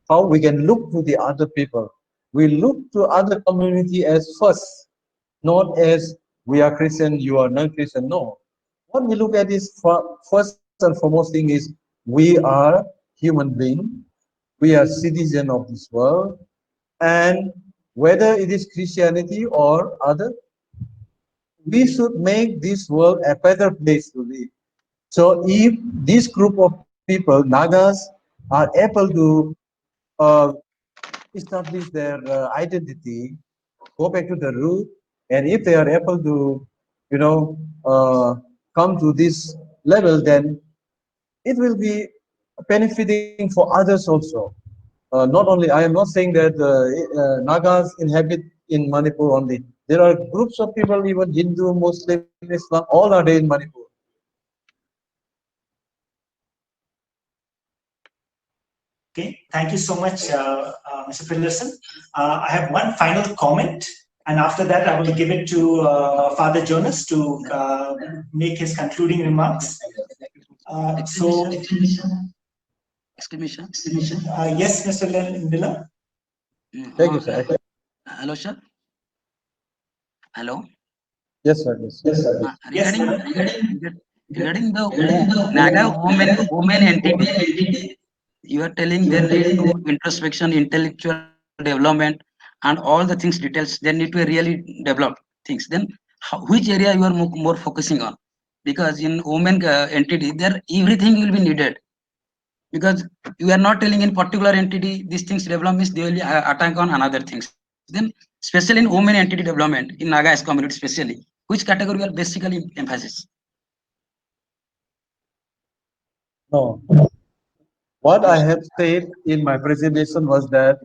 how we can look to the other people. We look to other community as first, not as we are Christian, you are non-Christian. No. What we look at is first and foremost thing is we are human being, we are citizen of this world, and whether it is Christianity or other, we should make this world a better place to live. So if this group of people, Nagas, are able to uh, establish their identity, go back to the root, and if they are able to, you know, come to this level, then it will be benefiting for others also. Not only, I am not saying that Nagas inhabit in Manipur only. There are groups of people, even Hindu, Muslim, Islam, all are there in Manipur. Okay, thank you so much, Mr. Pillarson. I have one final comment, and after that, I will give it to Father Jonas to make his concluding remarks. Exclamation. Yes, Mr. Miller. Thank you, sir. Hello, sir. Hello. Yes, sir. Yes, sir. Regarding the Naga women entity, you are telling they need to introspection, intellectual development, and all the things details. They need to really develop things. Then, which area you are more focusing on? Because in women entity, there everything will be needed. Because you are not telling in particular entity these things develop means they will attack on another things. Then, especially in women entity development in Naga community, especially which category are basically emphasis? No. What I have said in my presentation was that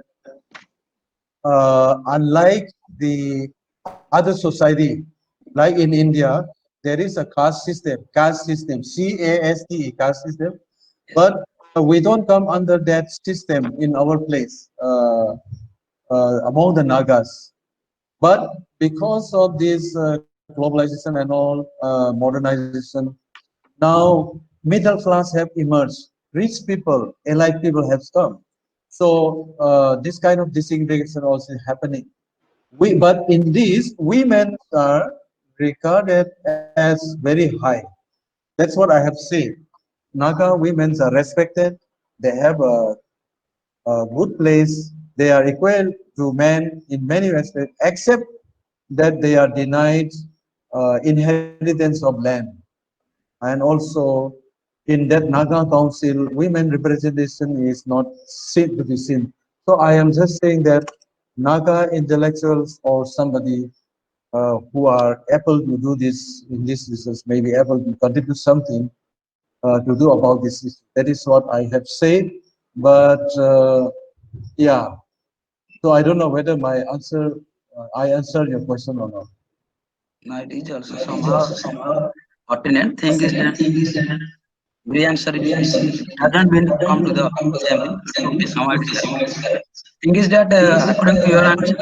unlike the other society, like in India, there is a caste system, CAST, caste system, but we don't come under that system in our place among the Nagas. But because of this globalization and all modernization, now middle class have emerged, rich people, elite people have come. So this kind of disintegration also happening. But in this, women are regarded as very high. That's what I have said. Naga women are respected. They have a good place. They are equal to men in many aspects, except that they are denied inheritance of land. And also, in that Naga Council, women representation is not seen to be seen. So I am just saying that Naga intellectuals or somebody who are able to do this in this research may be able to contribute something to do about this issue. That is what I have said. But yeah, so I don't know whether my answer, I answered your question or not. No, it is also somehow pertinent. Thing is that the answer hasn't been come to the same thing. But okay, somehow it is correct. Thing is that according to your answer,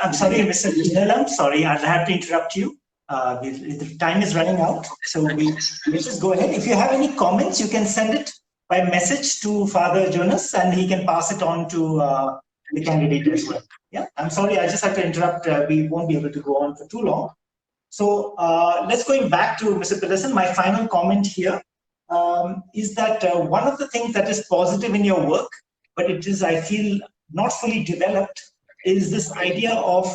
I'm sorry, Mr. Nigel, sorry, I'll have to interrupt you. The time is running out, so let's just go ahead. If you have any comments, you can send it by message to Father Jonas, and he can pass it on to the candidate as well. Yeah, I'm sorry, I just have to interrupt. We won't be able to go on for too long. So let's going back to Mr. Pillarson. My final comment here is that one of the things that is positive in your work, but it is, I feel, not fully developed, is this idea of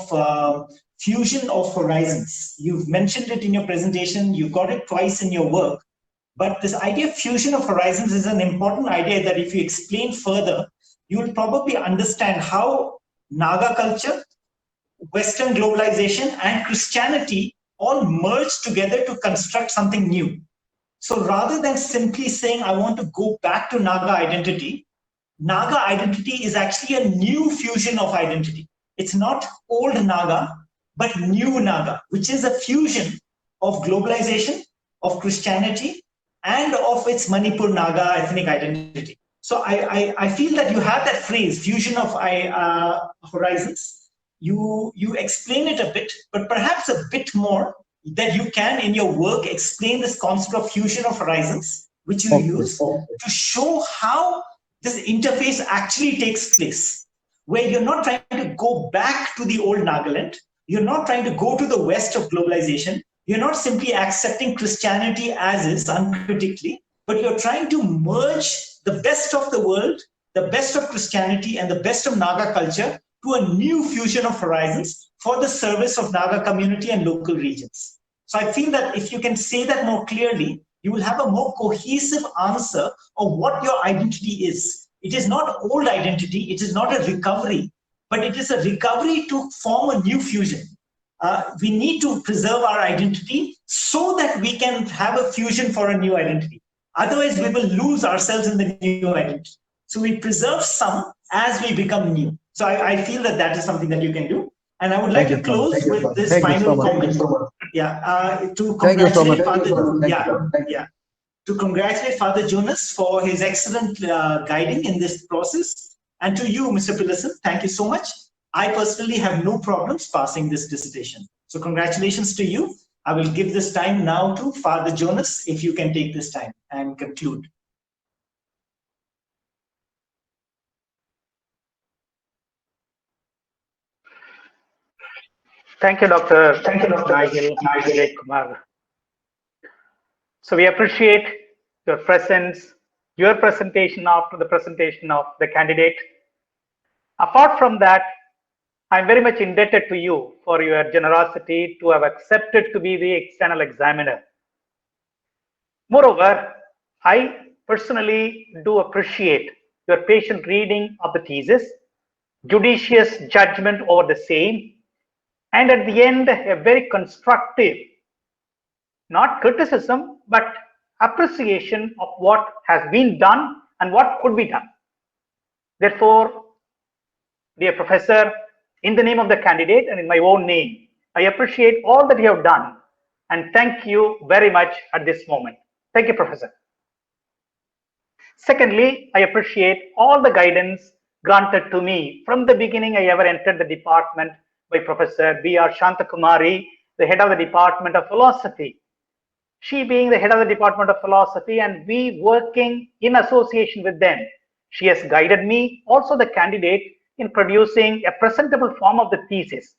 fusion of horizons. You've mentioned it in your presentation, you got it twice in your work, but this idea of fusion of horizons is an important idea that if you explain further, you will probably understand how Naga culture, Western globalization, and Christianity all merge together to construct something new. So rather than simply saying, I want to go back to Naga identity is actually a new fusion of identity. It's not old Naga, but new Naga, which is a fusion of globalization, of Christianity, and of its Manipur Naga ethnic identity. So I feel that you have that phrase, fusion of horizons. You explain it a bit, but perhaps a bit more, that you can in your work explain this concept of fusion of horizons, which you use to show how this interface actually takes place, where you're not trying to go back to the old Nagaland, you're not trying to go to the west of globalization, you're not simply accepting Christianity as is uncritically, but you're trying to merge the best of the world, the best of Christianity, and the best of Naga culture to a new fusion of horizons for the service of Naga community and local regions. So I feel that if you can say that more clearly, you will have a more cohesive answer of what your identity is. It is not old identity, it is not a recovery, but it is a recovery to form a new fusion. We need to preserve our identity so that we can have a fusion for a new identity. Otherwise, we will lose ourselves in the new identity. So we preserve some as we become new. So I feel that that is something that you can do. And I would like to close with this final comment. Yeah, to congratulate Father. To congratulate Father Jonas for his excellent guiding in this process. And to you, Mr. Pillarson, thank you so much. I personally have no problems passing this dissertation. So congratulations to you. I will give this time now to Father Jonas, if you can take this time and conclude. Thank you, Dr. Nigel, Ajay, Kumar. So we appreciate your presence, your presentation after the presentation of the candidate. Apart from that, I'm very much indebted to you for your generosity to have accepted to be the external examiner. Moreover, I personally do appreciate your patient reading of the thesis, judicious judgment over the same, and at the end, a very constructive, not criticism, but appreciation of what has been done and what could be done. Therefore, dear Professor, in the name of the candidate and in my own name, I appreciate all that you have done and thank you very much at this moment. Thank you, Professor. Secondly, I appreciate all the guidance granted to me from the beginning I ever entered the department by Professor B.R. Shantha Kumari, the head of the Department of Philosophy. She being the head of the Department of Philosophy and we working in association with them. She has guided me, also the candidate, in producing a presentable form of the thesis.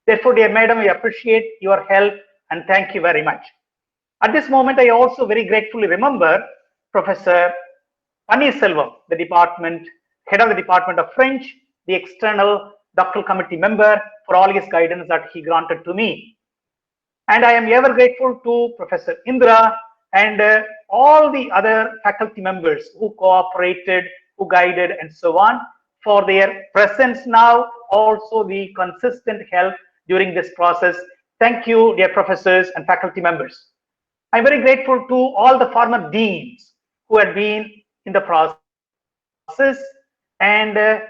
Therefore, dear madam, I appreciate your help and thank you very much. At this moment, I also very gratefully remember Professor Panneerselvam, the head of the Department of French, the external doctoral committee member, for all his guidance that he granted to me. And I am ever grateful to Professor Indra and all the other faculty members who cooperated, who guided, and so on, for their presence now, also the consistent help during this process. Thank you, dear professors and faculty members. I'm very grateful to all the former deans who had been in the process and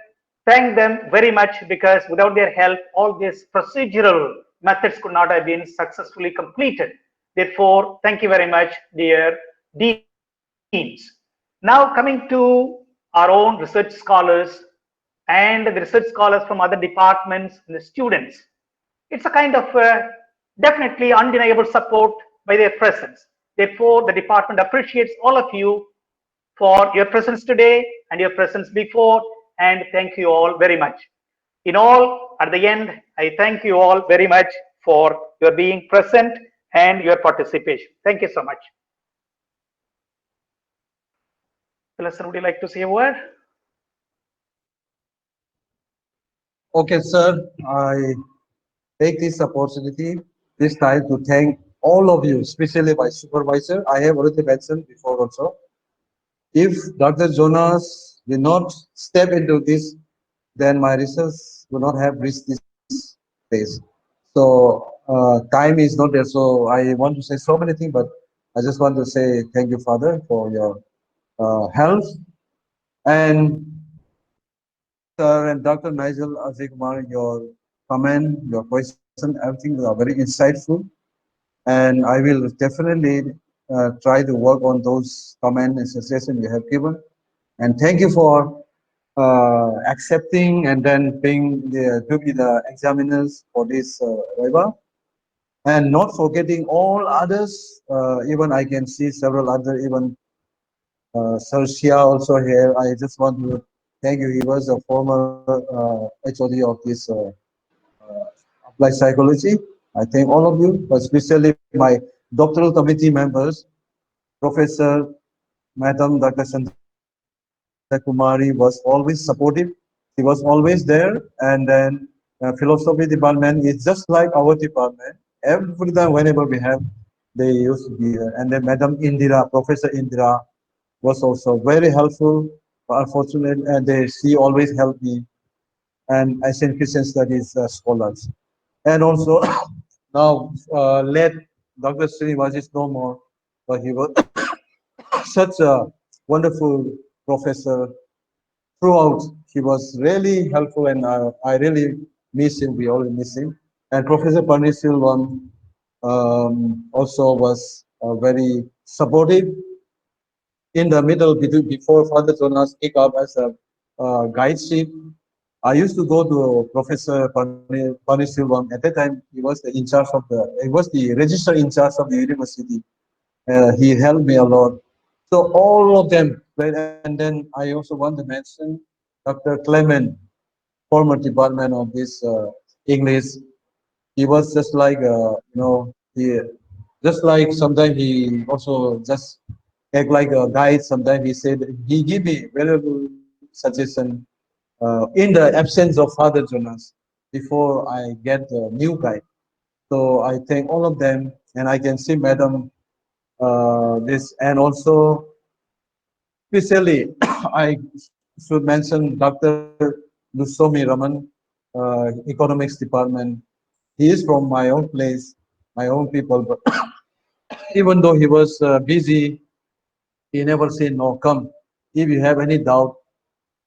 thank them very much because without their help, all these procedural methods could not have been successfully completed. Therefore, thank you very much, dear deans. Now coming to our own research scholars and the research scholars from other departments and the students. It's a kind of definitely undeniable support by their presence. Therefore, the department appreciates all of you for your presence today and your presence before, and thank you all very much. In all, at the end, I thank you all very much for your being present and your participation. Thank you so much. Pillarson, would you like to say a word? Okay, sir. I take this opportunity this time to thank all of you, especially my supervisor. I have already mentioned before also. If Dr. Jonas will not step into this, then my research will not have reached this place. So time is not there. So I want to say so many things, but I just want to say thank you, Father, for your help. And Sir and Dr. Nigel, Ajay, Kumar, your comment, your question, everything are very insightful. And I will definitely try to work on those comments and suggestions you have given. And thank you for accepting and then being to be the examiners for this Viva. And not forgetting all others, even I can see several other, even Sir Shia also here. I just want to thank you. He was a former HOD of this applied psychology. I thank all of you, but especially my doctoral committee members, Professor Madam Dr. Shantha Kumari was always supportive. She was always there. And then philosophy department is just like our department. Every time whenever we have, they used to be there. And then Madam Indira, Professor Indira was also very helpful. Unfortunately, and she always helped me. And Asian Christian Studies scholars. And also now let Dr. Srinivas is no more, but he was such a wonderful professor throughout. He was really helpful, and I really miss him. We all miss him. And Professor Pannisilvan also was very supportive. In the middle, before Father Jonas picked up as a guideship, I used to go to Professor Pannisilvan. At that time, he was the in charge of he was the registrar in charge of the university. He helped me a lot. So all of them, and then I also want to mention Dr. Clement, former department of this English. He was just like he just like sometimes he also just act like a guide. Sometimes he said he give me valuable suggestion in the absence of Father Jonas before I get the new guide. So I thank all of them, and I can see Madam this, and also especially I should mention Dr. Lusomi Raman, economics department. He is from my own place, my own people, but even though he was busy, he never said no, come. If you have any doubt,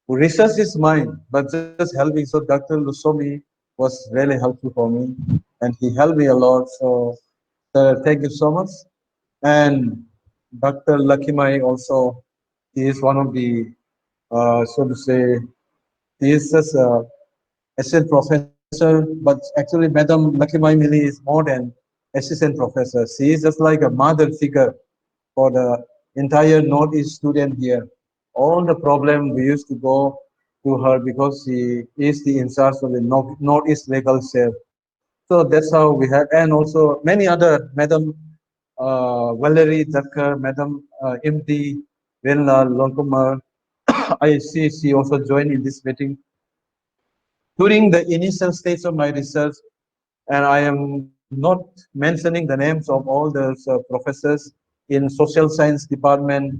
research is mine, but just helping. So Dr. Lusomi was really helpful for me, and he helped me a lot. So thank you so much. And Dr. Lakimai also, he is one of the, so to say, he is just a assistant professor, but actually Madam Lakimai Mili is more than assistant professor. She is just like a mother figure for the entire Northeast student here. All the problem we used to go to her because she is the in charge of the Northeast legal cell. So that's how we have, and also many other, Madam Valerie Dhakkar, Madam MD Venla Lonkumar. I see she also joined in this meeting during the initial stage of my research, and I am not mentioning the names of all those professors in social science department,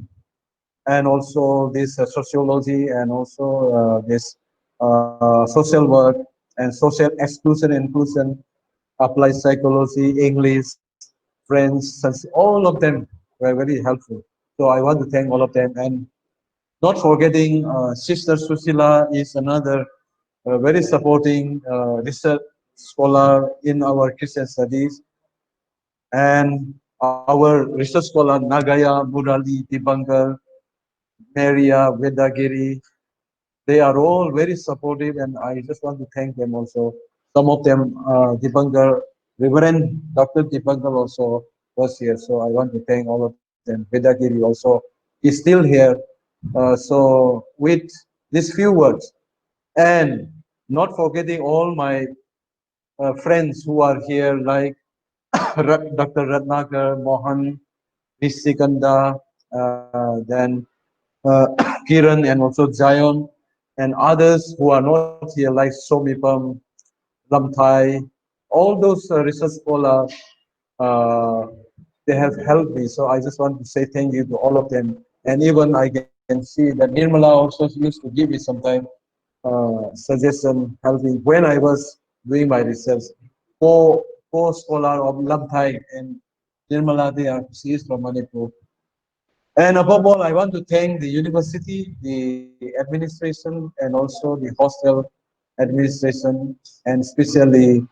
and also this sociology, and also this social work and social exclusion inclusion. applied psychology, English, French, all of them were very helpful. So I want to thank all of them. And not forgetting Sister Susila is another very supporting research scholar in our Christian studies. And our research scholar Nagaya, Murali, Dibankar, Maria, Vedagiri, they are all very supportive, and I just want to thank them also. Some of them, Dibankar, Reverend Dr. Dibankar also was here, so I want to thank all of them. Vedagiri also is still here. So with these few words, and not forgetting all my friends who are here, like Dr. Ratnakar, Mohan, Nishikanda, then Kiran, and also Zion, and others who are not here, like Somipam, Lamthai, all those research scholars, uh, they have helped me. So I just want to say thank you to all of them. And even I can see that Nirmala also used to give me sometimes suggestion, helping when I was doing my research. Co-scholar of Lamthai and Nirmala, she is from Manipur. And above all, I want to thank the university, the administration, and also the hostel administration, and especially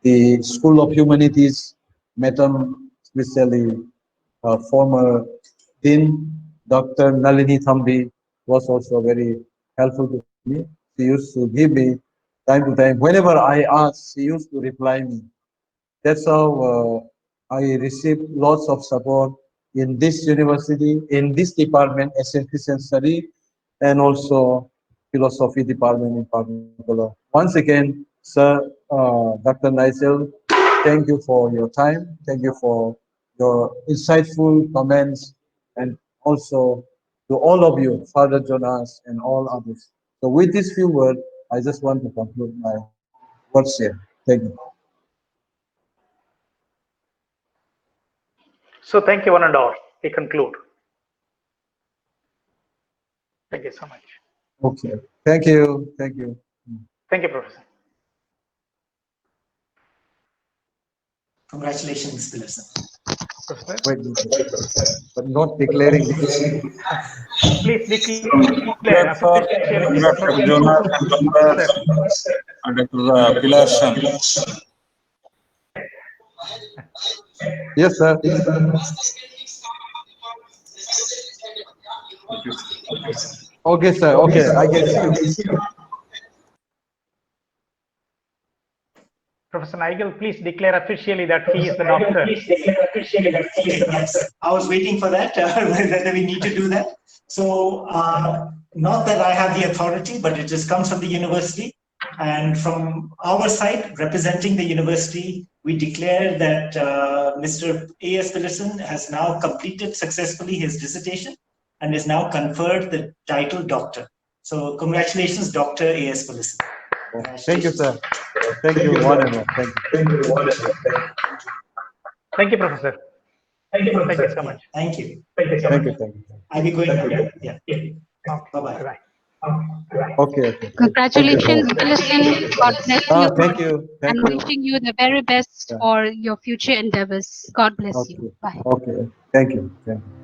the School of Humanities, Madam, especially former Dean, Dr. Nalini Thambi, was also very helpful to me. She used to give me time to time. Whenever I asked, she used to reply me. That's how I received lots of support in this university, in this department, Asian Christian Study, and also philosophy department in particular. Once again, sir, Dr. Nigel, thank you for your time. Thank you for your insightful comments, and also to all of you, Father Jonas and all others. So with these few words, I just want to conclude my words here. Thank you. So thank you one and all. We conclude. Thank you so much. Okay. Thank you. Thank you. Thank you, Professor. Congratulations, Pillarson. Professor, Wait, but not declaring. please declare officially. Congrats, Dr. Jonas, and congrats, Dr. Pillarson. Yes, sir. Okay, sir. Okay, I get you. Professor Nigel, please declare officially that he is the doctor. I was waiting for that, whether we need to do that. So, not that I have the authority, but it just comes from the university. And from our side, representing the university, we declare that Mr. A.S. Pillarson has now completed successfully his dissertation and is now conferred the title doctor. So, congratulations, Dr. A.S. Pillarson. Thank you, sir. Thank you, one and all. Thank you. Thank you, Professor. Thank you, Professor. Thank you so much. Thank you. Thank you. Thank you. I'll be going now. Yeah. Okay. Bye-bye. Bye. Okay. Congratulations, Pillarson. God bless you. Thank you. Thank and you. wishing you the very best Yeah. for your future endeavors. God bless you. Okay. Bye. Okay. Thank you. Thank you.